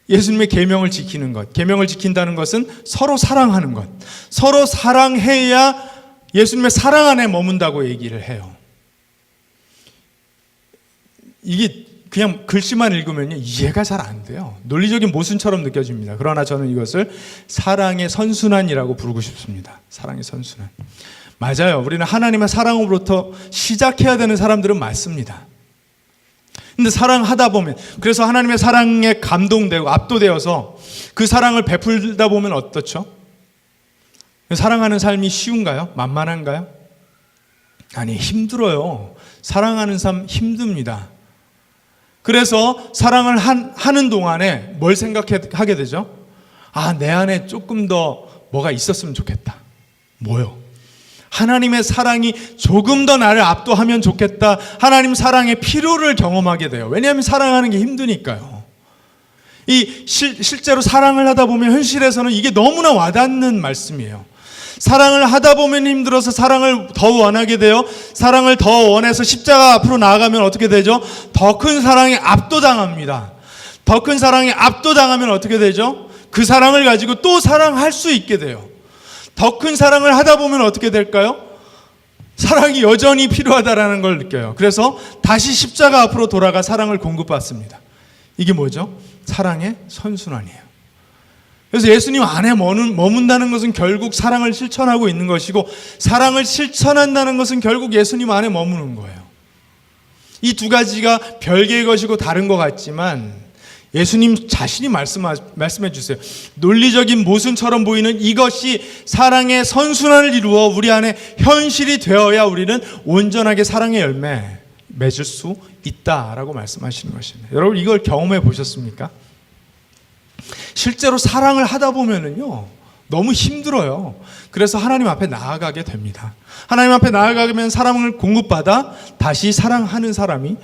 예수님의 계명을 지키는 것. 계명을 지킨다는 것은 서로 사랑하는 것. 서로 사랑해야 예수님의 사랑 안에 머문다고 얘기를 해요. 이게 그냥 글씨만 읽으면요, 이해가 잘 안 돼요. 논리적인 모순처럼 느껴집니다. 그러나 저는 이것을 사랑의 선순환이라고 부르고 싶습니다. 사랑의 선순환. 맞아요. 우리는 하나님의 사랑으로부터 시작해야 되는 사람들은 맞습니다. 근데 사랑하다 보면, 그래서 하나님의 사랑에 감동되고 압도되어서 그 사랑을 베풀다 보면 어떻죠? 사랑하는 삶이 쉬운가요? 만만한가요? 아니, 힘들어요. 사랑하는 삶 힘듭니다. 그래서 사랑을 하는 동안에 뭘 생각하게 되죠? 아, 내 안에 조금 더 뭐가 있었으면 좋겠다. 뭐요? 하나님의 사랑이 조금 더 나를 압도하면 좋겠다. 하나님 사랑의 필요를 경험하게 돼요. 왜냐하면 사랑하는 게 힘드니까요. 실제로 사랑을 하다 보면 현실에서는 이게 너무나 와닿는 말씀이에요. 사랑을 하다 보면 힘들어서 사랑을 더 원하게 돼요. 사랑을 더 원해서 십자가 앞으로 나아가면 어떻게 되죠? 더 큰 사랑에 압도당합니다. 더 큰 사랑에 압도당하면 어떻게 되죠? 그 사랑을 가지고 또 사랑할 수 있게 돼요. 더 큰 사랑을 하다 보면 어떻게 될까요? 사랑이 여전히 필요하다라는 걸 느껴요. 그래서 다시 십자가 앞으로 돌아가 사랑을 공급받습니다. 이게 뭐죠? 사랑의 선순환이에요. 그래서 예수님 안에 머문다는 것은 결국 사랑을 실천하고 있는 것이고, 사랑을 실천한다는 것은 결국 예수님 안에 머무는 거예요. 이 두 가지가 별개의 것이고 다른 것 같지만 예수님 자신이 말씀해 주세요. 논리적인 모순처럼 보이는 이것이 사랑의 선순환을 이루어 우리 안에 현실이 되어야 우리는 온전하게 사랑의 열매 맺을 수 있다라고 말씀하시는 것입니다. 여러분, 이걸 경험해 보셨습니까? 실제로 사랑을 하다 보면은요, 너무 힘들어요. 그래서 하나님 앞에 나아가게 됩니다. 하나님 앞에 나아가면 사랑을 공급받아 다시 사랑하는 사람이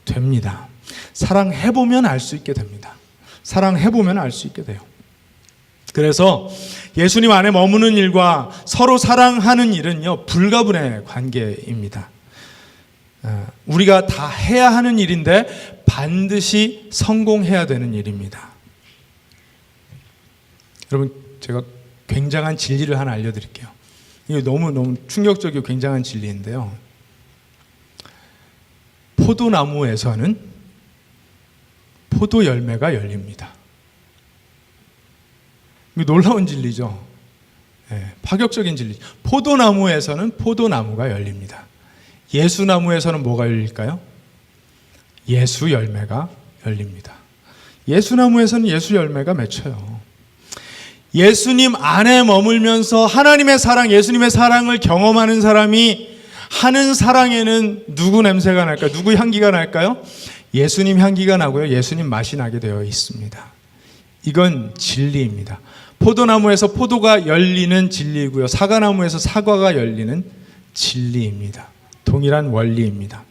됩니다. 사랑해보면 알 수 있게 됩니다. 사랑해보면 알 수 있게 돼요. 그래서 예수님 안에 머무는 일과 서로 사랑하는 일은요, 불가분의 관계입니다. 우리가 다 해야 하는 일인데 반드시 성공해야 되는 일입니다. 여러분, 제가 굉장한 진리를 하나 알려드릴게요. 이게 너무 충격적이고 굉장한 진리인데요. 포도나무에서는 포도 열매가 열립니다. 이게 놀라운 진리죠. 네, 파격적인 진리죠. 포도나무에서는 포도나무가 열립니다. 예수나무에서는 뭐가 열릴까요? 예수 열매가 열립니다. 예수나무에서는 예수 열매가 맺혀요. 예수님 안에 머물면서 하나님의 사랑, 예수님의 사랑을 경험하는 사람이 하는 사랑에는 누구 냄새가 날까요? 누구 향기가 날까요? 예수님 향기가 나고요, 예수님 맛이 나게 되어 있습니다. 이건 진리입니다. 포도나무에서 포도가 열리는 진리이고요, 사과나무에서 사과가 열리는 진리입니다. 동일한 원리입니다.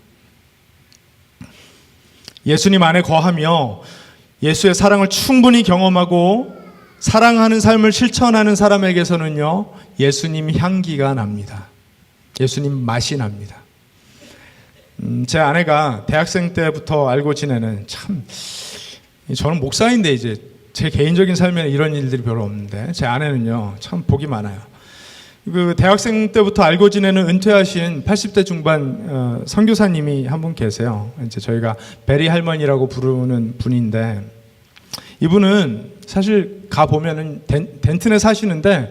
예수님 안에 거하며 예수의 사랑을 충분히 경험하고 사랑하는 삶을 실천하는 사람에게서는요, 예수님 향기가 납니다. 예수님 맛이 납니다. 제 아내가 대학생 때부터 알고 지내는, 참, 저는 목사인데 이제 제 개인적인 삶에는 이런 일들이 별로 없는데, 제 아내는요, 참 복이 많아요. 그 대학생 때부터 알고 지내는 은퇴하신 80대 중반 선교사님이 한 분 계세요. 이제 저희가 베리 할머니라고 부르는 분인데, 이분은 사실 가 보면은 덴튼에 사시는데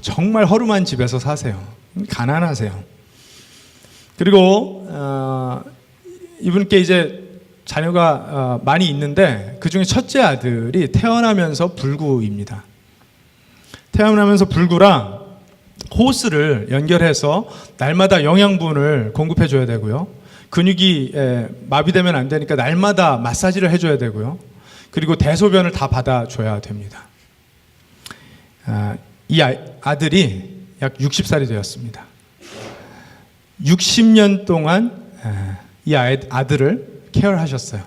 정말 허름한 집에서 사세요. 가난하세요. 그리고 이분께 이제 자녀가 많이 있는데 그 중에 첫째 아들이 태어나면서 불구입니다. 태어나면서 불구라 호스를 연결해서 날마다 영양분을 공급해 줘야 되고요. 근육이 마비되면 안 되니까 날마다 마사지를 해줘야 되고요. 그리고 대소변을 다 받아줘야 됩니다. 이 아들이 약 60살이 되었습니다. 60년 동안 이 아들을 케어하셨어요.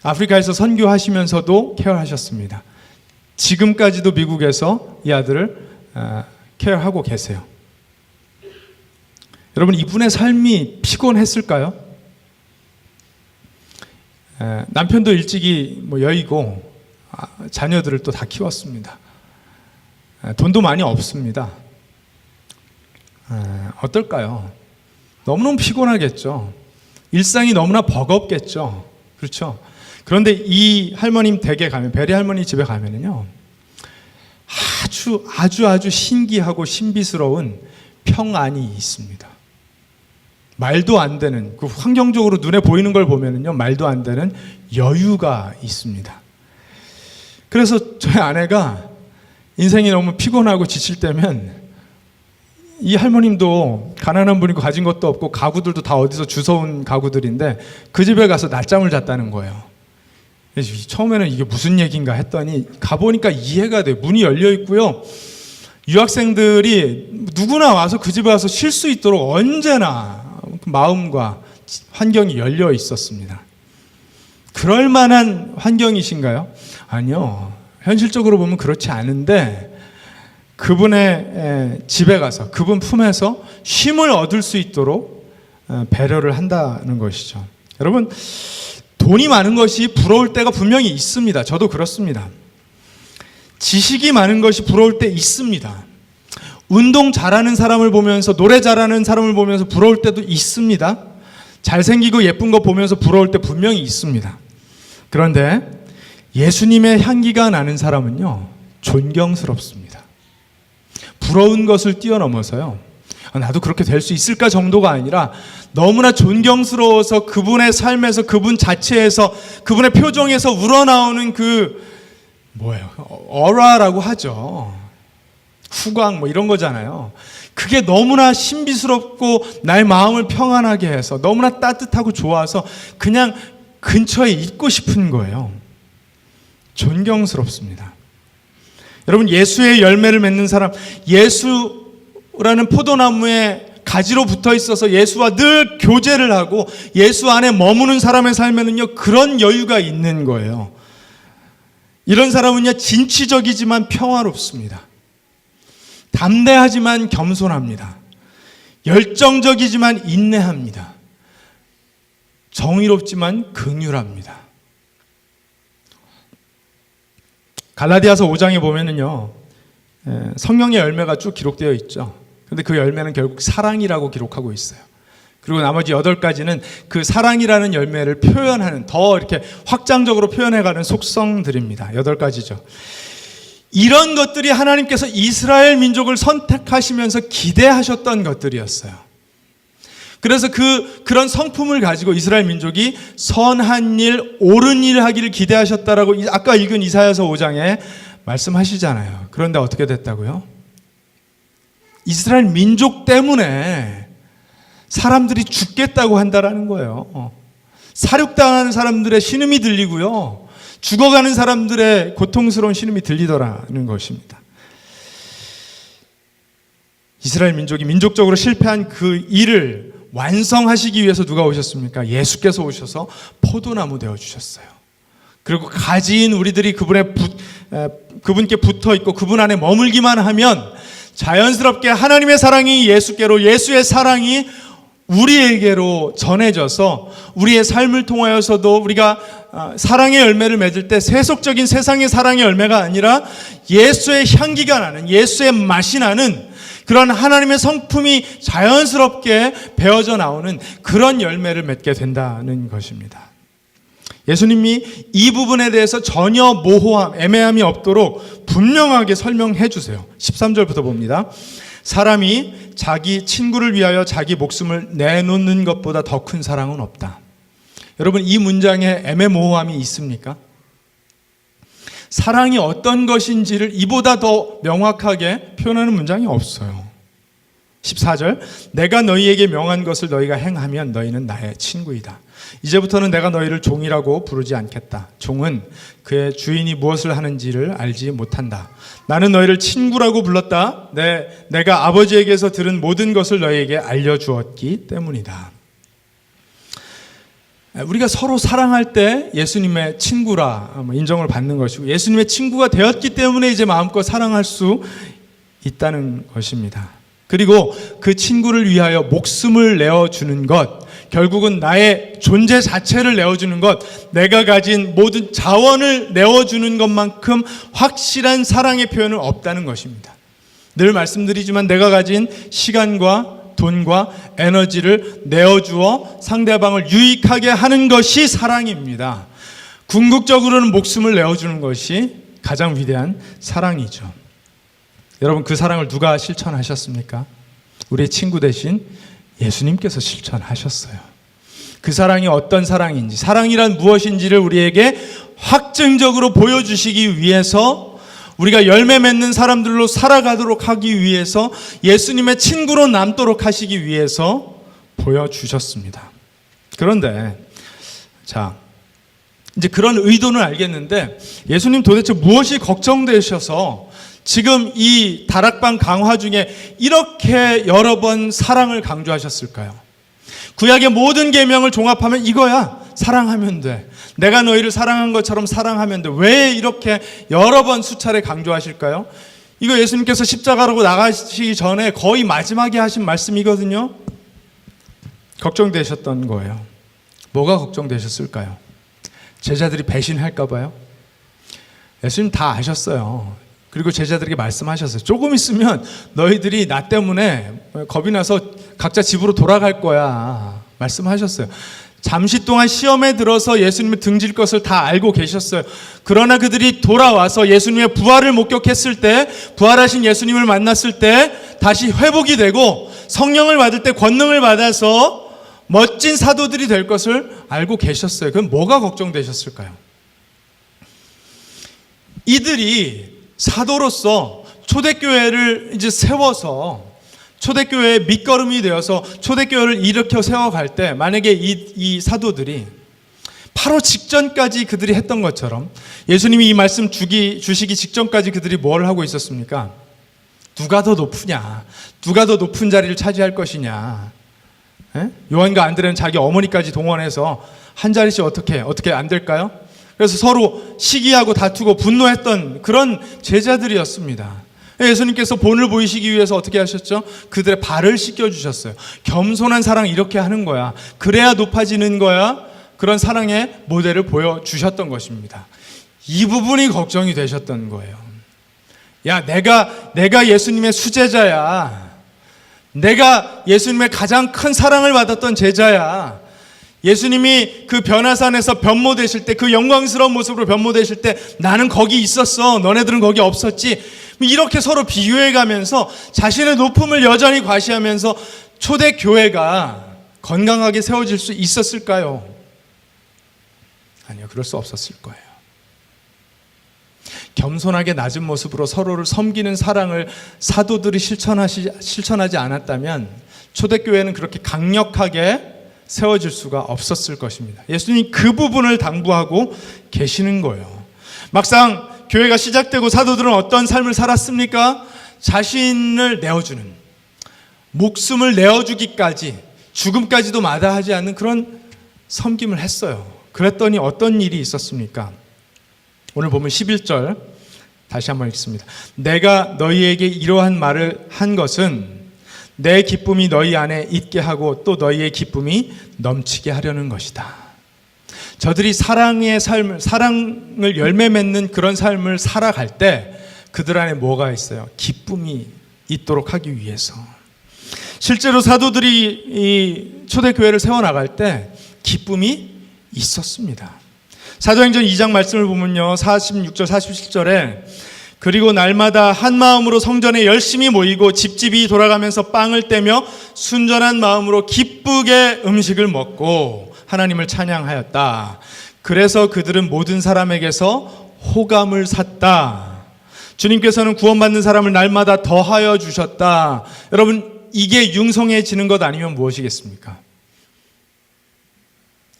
아프리카에서 선교하시면서도 케어하셨습니다. 지금까지도 미국에서 이 아들을 케어하고 계세요. 여러분, 이분의 삶이 피곤했을까요? 남편도 일찍이 여의고 자녀들을 또 다 키웠습니다. 돈도 많이 없습니다. 어떨까요? 너무너무 피곤하겠죠. 일상이 너무나 버겁겠죠. 그렇죠? 그런데 이 할머님 댁에 가면, 베리 할머니 집에 가면은요, 아주 신기하고 신비스러운 평안이 있습니다. 말도 안 되는, 그 환경적으로 눈에 보이는 걸 보면은요, 말도 안 되는 여유가 있습니다. 그래서 저희 아내가 인생이 너무 피곤하고 지칠 때면, 이 할머님도 가난한 분이고 가진 것도 없고 가구들도 다 어디서 주워온 가구들인데 그 집에 가서 낮잠을 잤다는 거예요. 처음에는 이게 무슨 얘기인가 했더니 가보니까 이해가 돼요. 문이 열려 있고요, 유학생들이 누구나 와서 그 집에 와서 쉴 수 있도록 언제나 마음과 환경이 열려 있었습니다. 그럴 만한 환경이신가요? 아니요, 현실적으로 보면 그렇지 않은데 그분의 집에 가서 그분 품에서 쉼을 얻을 수 있도록 배려를 한다는 것이죠. 여러분, 돈이 많은 것이 부러울 때가 분명히 있습니다. 저도 그렇습니다. 지식이 많은 것이 부러울 때 있습니다. 운동 잘하는 사람을 보면서, 노래 잘하는 사람을 보면서 부러울 때도 있습니다. 잘생기고 예쁜 거 보면서 부러울 때 분명히 있습니다. 그런데 예수님의 향기가 나는 사람은요, 존경스럽습니다. 부러운 것을 뛰어넘어서요, 나도 그렇게 될 수 있을까 정도가 아니라 너무나 존경스러워서 그분의 삶에서, 그분 자체에서, 그분의 표정에서 우러나오는 그 어라라고 하죠. 후광 이런 거잖아요. 그게 너무나 신비스럽고 나의 마음을 평안하게 해서 너무나 따뜻하고 좋아서 그냥 근처에 있고 싶은 거예요. 존경스럽습니다. 여러분, 예수의 열매를 맺는 사람, 예수라는 포도나무에 가지로 붙어 있어서 예수와 늘 교제를 하고 예수 안에 머무는 사람의 삶에는요, 그런 여유가 있는 거예요. 이런 사람은요, 진취적이지만 평화롭습니다. 담대하지만 겸손합니다. 열정적이지만 인내합니다. 정의롭지만 긍휼합니다. 갈라디아서 5장에 보면은요, 성령의 열매가 쭉 기록되어 있죠. 근데 그 열매는 결국 사랑이라고 기록하고 있어요. 그리고 나머지 8가지는 그 사랑이라는 열매를 표현하는, 더 이렇게 확장적으로 표현해가는 속성들입니다. 8가지죠. 이런 것들이 하나님께서 이스라엘 민족을 선택하시면서 기대하셨던 것들이었어요. 그래서 그런 성품을 가지고 이스라엘 민족이 선한 일, 옳은 일 하기를 기대하셨다라고 아까 읽은 이사야서 5장에 말씀하시잖아요. 그런데 어떻게 됐다고요? 이스라엘 민족 때문에 사람들이 죽겠다고 한다라는 거예요. 사륙당하는 사람들의 신음이 들리고요, 죽어가는 사람들의 고통스러운 신음이 들리더라는 것입니다. 이스라엘 민족이 민족적으로 실패한 그 일을 완성하시기 위해서 누가 오셨습니까? 예수께서 오셔서 포도나무 되어주셨어요. 그리고 가지인 우리들이 그분께 붙어 있고 그분 안에 머물기만 하면 자연스럽게 하나님의 사랑이 예수께로, 예수의 사랑이 우리에게로 전해져서 우리의 삶을 통하여서도 우리가 사랑의 열매를 맺을 때 세속적인 세상의 사랑의 열매가 아니라 예수의 향기가 나는, 예수의 맛이 나는 그런 하나님의 성품이 자연스럽게 배어져 나오는 그런 열매를 맺게 된다는 것입니다. 예수님이 이 부분에 대해서 전혀 모호함, 애매함이 없도록 분명하게 설명해 주세요. 13절부터 봅니다. 사람이 자기 친구를 위하여 자기 목숨을 내놓는 것보다 더 큰 사랑은 없다. 여러분, 이 문장에 애매모호함이 있습니까? 사랑이 어떤 것인지를 이보다 더 명확하게 표현하는 문장이 없어요. 14절, 내가 너희에게 명한 것을 너희가 행하면 너희는 나의 친구이다. 이제부터는 내가 너희를 종이라고 부르지 않겠다. 종은 그의 주인이 무엇을 하는지를 알지 못한다. 나는 너희를 친구라고 불렀다. 내가 아버지에게서 들은 모든 것을 너희에게 알려주었기 때문이다. 우리가 서로 사랑할 때 예수님의 친구라 인정을 받는 것이고, 예수님의 친구가 되었기 때문에 이제 마음껏 사랑할 수 있다는 것입니다. 그리고 그 친구를 위하여 목숨을 내어주는 것, 결국은 나의 존재 자체를 내어주는 것, 내가 가진 모든 자원을 내어주는 것만큼 확실한 사랑의 표현은 없다는 것입니다. 늘 말씀드리지만 내가 가진 시간과 돈과 에너지를 내어주어 상대방을 유익하게 하는 것이 사랑입니다. 궁극적으로는 목숨을 내어주는 것이 가장 위대한 사랑이죠. 여러분, 그 사랑을 누가 실천하셨습니까? 우리의 친구 대신 예수님께서 실천하셨어요. 그 사랑이 어떤 사랑인지, 사랑이란 무엇인지를 우리에게 확증적으로 보여주시기 위해서, 우리가 열매 맺는 사람들로 살아가도록 하기 위해서, 예수님의 친구로 남도록 하시기 위해서 보여주셨습니다. 그런데 이제 그런 의도는 알겠는데, 예수님 도대체 무엇이 걱정되셔서 지금 이 다락방 강화 중에 이렇게 여러 번 사랑을 강조하셨을까요? 구약의 모든 계명을 종합하면 이거야. 사랑하면 돼. 내가 너희를 사랑한 것처럼 사랑하면 돼. 왜 이렇게 여러 번 수차례 강조하실까요? 이거 예수님께서 십자가로 나가시기 전에 거의 마지막에 하신 말씀이거든요. 걱정되셨던 거예요. 뭐가 걱정되셨을까요? 제자들이 배신할까 봐요. 예수님 다 아셨어요. 그리고 제자들에게 말씀하셨어요. 조금 있으면 너희들이 나 때문에 겁이 나서 각자 집으로 돌아갈 거야. 말씀하셨어요. 잠시 동안 시험에 들어서 예수님을 등질 것을 다 알고 계셨어요. 그러나 그들이 돌아와서 예수님의 부활을 목격했을 때, 부활하신 예수님을 만났을 때 다시 회복이 되고 성령을 받을 때 권능을 받아서 멋진 사도들이 될 것을 알고 계셨어요. 그럼 뭐가 걱정되셨을까요? 이들이 사도로서 초대교회를 이제 세워서 초대교회의 밑거름이 되어서 초대교회를 일으켜 세워갈 때, 만약에 이 사도들이 바로 직전까지 그들이 했던 것처럼, 예수님이 이 말씀 주시기 직전까지 그들이 뭘 하고 있었습니까? 누가 더 높으냐, 누가 더 높은 자리를 차지할 것이냐. 요한과 안드레는 자기 어머니까지 동원해서 한 자리씩 어떻게 안 될까요? 그래서 서로 시기하고 다투고 분노했던 그런 제자들이었습니다. 예수님께서 본을 보이시기 위해서 어떻게 하셨죠? 그들의 발을 씻겨주셨어요. 겸손한 사랑 이렇게 하는 거야. 그래야 높아지는 거야. 그런 사랑의 모델을 보여주셨던 것입니다. 이 부분이 걱정이 되셨던 거예요. 야, 내가 예수님의 수제자야. 내가 예수님의 가장 큰 사랑을 받았던 제자야. 예수님이 그 변화산에서 변모되실 때, 그 영광스러운 모습으로 변모되실 때 나는 거기 있었어. 너네들은 거기 없었지. 이렇게 서로 비교해 가면서 자신의 높음을 여전히 과시하면서 초대교회가 건강하게 세워질 수 있었을까요? 아니요, 그럴 수 없었을 거예요. 겸손하게 낮은 모습으로 서로를 섬기는 사랑을 사도들이 실천하지 않았다면 초대교회는 그렇게 강력하게 세워질 수가 없었을 것입니다. 예수님이 그 부분을 당부하고 계시는 거예요. 막상 교회가 시작되고 사도들은 어떤 삶을 살았습니까? 자신을 내어주는, 목숨을 내어주기까지, 죽음까지도 마다하지 않는 그런 섬김을 했어요. 그랬더니 어떤 일이 있었습니까? 오늘 보면 11절 다시 한번 읽습니다. 내가 너희에게 이러한 말을 한 것은 내 기쁨이 너희 안에 있게 하고 또 너희의 기쁨이 넘치게 하려는 것이다. 저들이 사랑의 삶을, 사랑을 열매 맺는 그런 삶을 살아갈 때 그들 안에 뭐가 있어요? 기쁨이 있도록 하기 위해서. 실제로 사도들이 이 초대교회를 세워나갈 때 기쁨이 있었습니다. 사도행전 2장 말씀을 보면요, 46절 47절에 그리고 날마다 한 마음으로 성전에 열심히 모이고 집집이 돌아가면서 빵을 떼며 순전한 마음으로 기쁘게 음식을 먹고 하나님을 찬양하였다. 그래서 그들은 모든 사람에게서 호감을 샀다. 주님께서는 구원받는 사람을 날마다 더하여 주셨다. 여러분, 이게 융성해지는 것 아니면 무엇이겠습니까?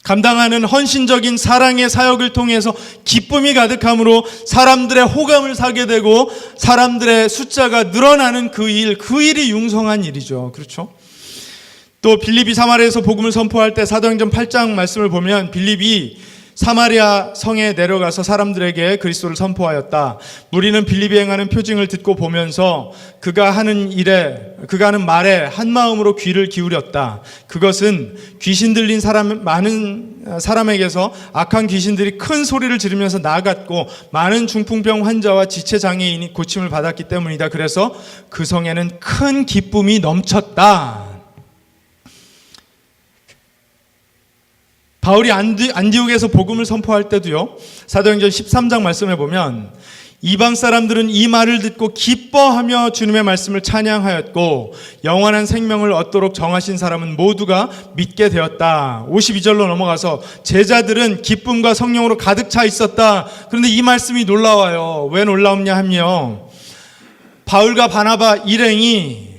감당하는 헌신적인 사랑의 사역을 통해서 기쁨이 가득함으로 사람들의 호감을 사게 되고 사람들의 숫자가 늘어나는 그 일이 융성한 일이죠. 그렇죠? 또 빌립이 사마리아에서 복음을 선포할 때 사도행전 8장 말씀을 보면 빌립이 사마리아 성에 내려가서 사람들에게 그리스도를 선포하였다. 무리는 빌립이 행하는 표징을 듣고 보면서 그가 하는 말에 한 마음으로 귀를 기울였다. 그것은 귀신 들린 많은 사람에게서 악한 귀신들이 큰 소리를 지르면서 나갔고 많은 중풍병 환자와 지체 장애인이 고침을 받았기 때문이다. 그래서 그 성에는 큰 기쁨이 넘쳤다. 바울이 안디옥에서 복음을 선포할 때도요, 사도행전 13장 말씀에 보면 이방 사람들은 이 말을 듣고 기뻐하며 주님의 말씀을 찬양하였고 영원한 생명을 얻도록 정하신 사람은 모두가 믿게 되었다. 52절로 넘어가서 제자들은 기쁨과 성령으로 가득 차 있었다. 그런데 이 말씀이 놀라워요. 왜 놀라웠냐 하면 바울과 바나바 일행이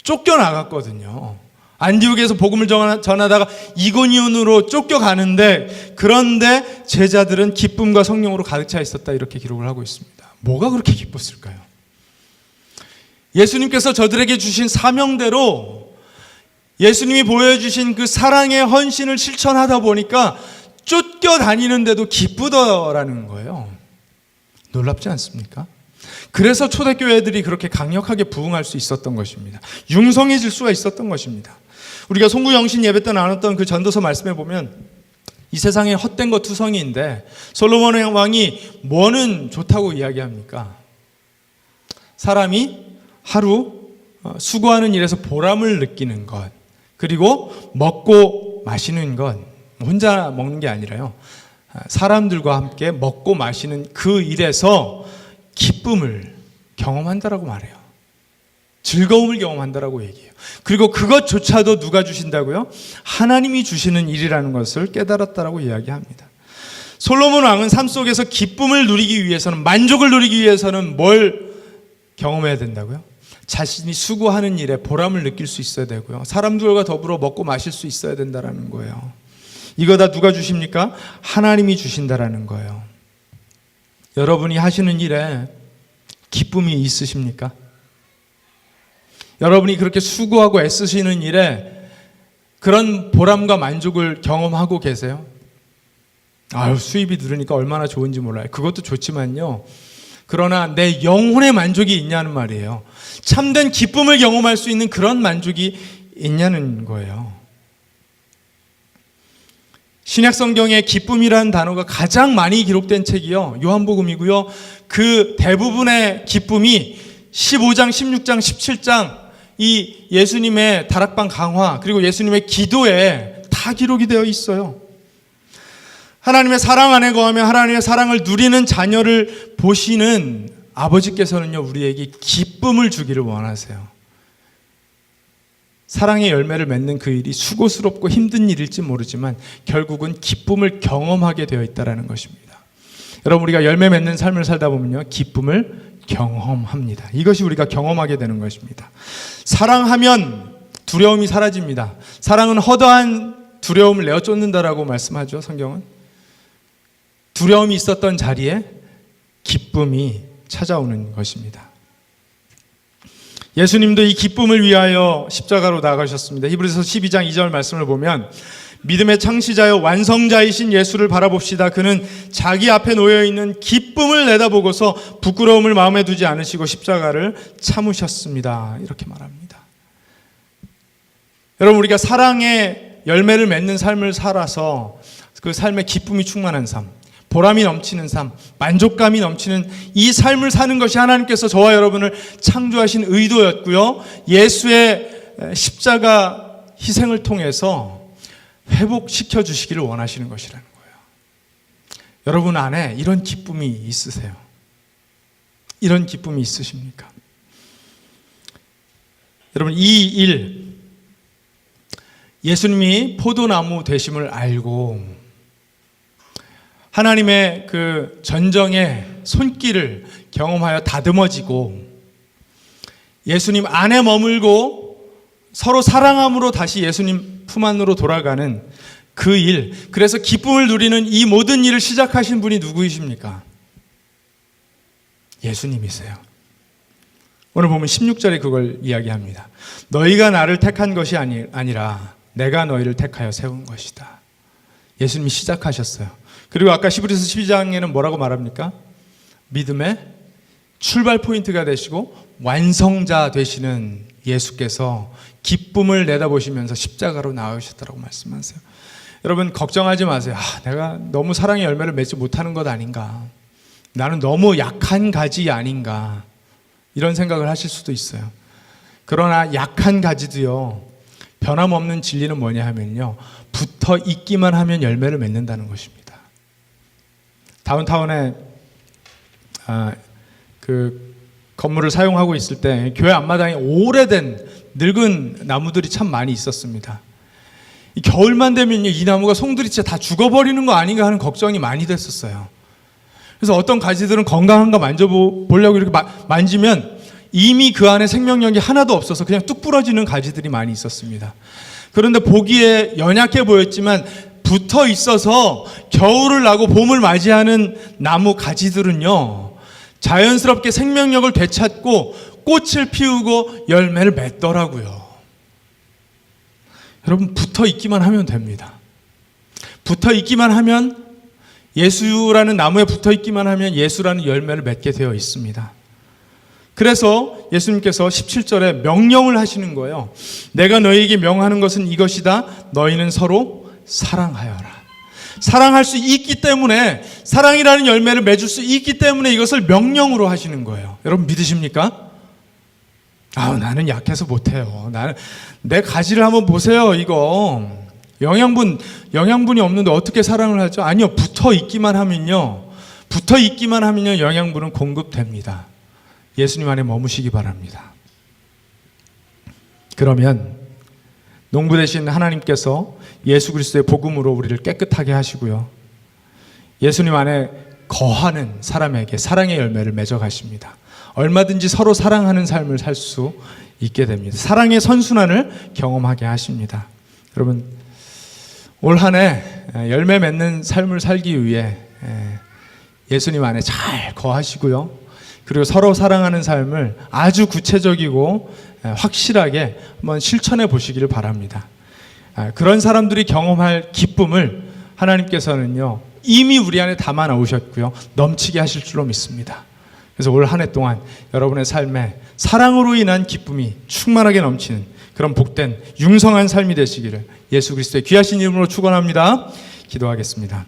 쫓겨나갔거든요. 안디옥에서 복음을 전하다가 이고니온으로 쫓겨가는데, 그런데 제자들은 기쁨과 성령으로 가득 차 있었다, 이렇게 기록을 하고 있습니다. 뭐가 그렇게 기뻤을까요? 예수님께서 저들에게 주신 사명대로 예수님이 보여주신 그 사랑의 헌신을 실천하다 보니까 쫓겨다니는데도 기쁘더라는 거예요. 놀랍지 않습니까? 그래서 초대교회들이 그렇게 강력하게 부흥할 수 있었던 것입니다. 융성해질 수가 있었던 것입니다. 우리가 송구영신 예배 때 나눴던 그 전도서 말씀에 보면 이 세상에 헛된 것 투성이인데 솔로몬 왕이 뭐는 좋다고 이야기합니까? 사람이 하루 수고하는 일에서 보람을 느끼는 것, 그리고 먹고 마시는 것, 혼자 먹는 게 아니라요, 사람들과 함께 먹고 마시는 그 일에서 기쁨을 경험한다라고 말해요. 즐거움을 경험한다라고 얘기해요. 그리고 그것조차도 누가 주신다고요? 하나님이 주시는 일이라는 것을 깨달았다라고 이야기합니다. 솔로몬 왕은 삶 속에서 기쁨을 누리기 위해서는, 만족을 누리기 위해서는 뭘 경험해야 된다고요? 자신이 수고하는 일에 보람을 느낄 수 있어야 되고요, 사람들과 더불어 먹고 마실 수 있어야 된다라는 거예요. 이거 다 누가 주십니까? 하나님이 주신다라는 거예요. 여러분이 하시는 일에 기쁨이 있으십니까? 여러분이 그렇게 수고하고 애쓰시는 일에 그런 보람과 만족을 경험하고 계세요? 수입이 늘으니까 얼마나 좋은지 몰라요. 그것도 좋지만요, 그러나 내 영혼의 만족이 있냐는 말이에요. 참된 기쁨을 경험할 수 있는 그런 만족이 있냐는 거예요. 신약 성경에 기쁨이라는 단어가 가장 많이 기록된 책이요, 요한복음이고요. 그 대부분의 기쁨이 15장, 16장, 17장 이 예수님의 다락방 강화, 그리고 예수님의 기도에 다 기록이 되어 있어요. 하나님의 사랑 안에 거하며 하나님의 사랑을 누리는 자녀를 보시는 아버지께서는요, 우리에게 기쁨을 주기를 원하세요. 사랑의 열매를 맺는 그 일이 수고스럽고 힘든 일일지 모르지만 결국은 기쁨을 경험하게 되어 있다는 것입니다. 여러분, 우리가 열매 맺는 삶을 살다 보면요, 기쁨을 경험합니다. 이것이 우리가 경험하게 되는 것입니다. 사랑하면 두려움이 사라집니다. 사랑은 허다한 두려움을 내어 쫓는다라고 말씀하죠, 성경은. 두려움이 있었던 자리에 기쁨이 찾아오는 것입니다. 예수님도 이 기쁨을 위하여 십자가로 나가셨습니다. 히브리서 12장 2절 말씀을 보면 믿음의 창시자여 완성자이신 예수를 바라봅시다. 그는 자기 앞에 놓여있는 기쁨을 내다보고서 부끄러움을 마음에 두지 않으시고 십자가를 참으셨습니다. 이렇게 말합니다. 여러분, 우리가 사랑의 열매를 맺는 삶을 살아서 그 삶에 기쁨이 충만한 삶, 보람이 넘치는 삶, 만족감이 넘치는 이 삶을 사는 것이 하나님께서 저와 여러분을 창조하신 의도였고요, 예수의 십자가 희생을 통해서 회복시켜 주시기를 원하시는 것이라는 거예요. 여러분 안에 이런 기쁨이 있으세요? 이런 기쁨이 있으십니까? 여러분, 이 일, 예수님이 포도나무 되심을 알고 하나님의 그 전정의 손길을 경험하여 다듬어지고 예수님 안에 머물고 서로 사랑함으로 다시 예수님 품 안으로 돌아가는 그 일, 그래서 기쁨을 누리는 이 모든 일을 시작하신 분이 누구이십니까? 예수님이세요. 오늘 보면 16절에 그걸 이야기합니다. 너희가 나를 택한 것이 아니라 내가 너희를 택하여 세운 것이다. 예수님이 시작하셨어요. 그리고 아까 히브리서 12장에는 뭐라고 말합니까? 믿음의 출발 포인트가 되시고 완성자 되시는 예수께서 기쁨을 내다보시면서 십자가로 나오셨다고 말씀하세요. 여러분, 걱정하지 마세요. 내가 너무 사랑의 열매를 맺지 못하는 것 아닌가, 나는 너무 약한 가지 아닌가, 이런 생각을 하실 수도 있어요. 그러나 약한 가지도요, 변함없는 진리는 뭐냐 하면요, 붙어 있기만 하면 열매를 맺는다는 것입니다. 다운타운에 그 건물을 사용하고 있을 때 교회 앞마당에 오래된 늙은 나무들이 참 많이 있었습니다. 이 겨울만 되면요, 이 나무가 송두리째 다 죽어버리는 거 아닌가 하는 걱정이 많이 됐었어요. 그래서 어떤 가지들은 건강한가 만져보려고 이렇게 만지면 이미 그 안에 생명력이 하나도 없어서 그냥 뚝 부러지는 가지들이 많이 있었습니다. 그런데 보기에 연약해 보였지만 붙어 있어서 겨울을 나고 봄을 맞이하는 나무 가지들은요, 자연스럽게 생명력을 되찾고 꽃을 피우고 열매를 맺더라고요. 여러분, 붙어 있기만 하면 됩니다. 붙어 있기만 하면, 예수라는 나무에 붙어 있기만 하면 예수라는 열매를 맺게 되어 있습니다. 그래서 예수님께서 17절에 명령을 하시는 거예요. 내가 너희에게 명하는 것은 이것이다. 너희는 서로 사랑하여라. 사랑할 수 있기 때문에, 사랑이라는 열매를 맺을 수 있기 때문에 이것을 명령으로 하시는 거예요. 여러분 믿으십니까? 나는 약해서 못해요. 내 가지를 한번 보세요. 이거 영양분이 없는데 어떻게 사랑을 하죠? 아니요, 붙어 있기만 하면요, 영양분은 공급됩니다. 예수님 안에 머무시기 바랍니다. 그러면 농부 되신 하나님께서 예수 그리스도의 복음으로 우리를 깨끗하게 하시고요, 예수님 안에 거하는 사람에게 사랑의 열매를 맺어 가십니다. 얼마든지 서로 사랑하는 삶을 살 수 있게 됩니다. 사랑의 선순환을 경험하게 하십니다. 여러분, 올 한 해 열매 맺는 삶을 살기 위해 예수님 안에 잘 거하시고요, 그리고 서로 사랑하는 삶을 아주 구체적이고 확실하게 한번 실천해 보시기를 바랍니다. 그런 사람들이 경험할 기쁨을 하나님께서는요, 이미 우리 안에 담아 놓으셨고요, 넘치게 하실 줄로 믿습니다. 그래서 올 한 해 동안 여러분의 삶에 사랑으로 인한 기쁨이 충만하게 넘치는 그런 복된 융성한 삶이 되시기를 예수 그리스도의 귀하신 이름으로 축원합니다. 기도하겠습니다.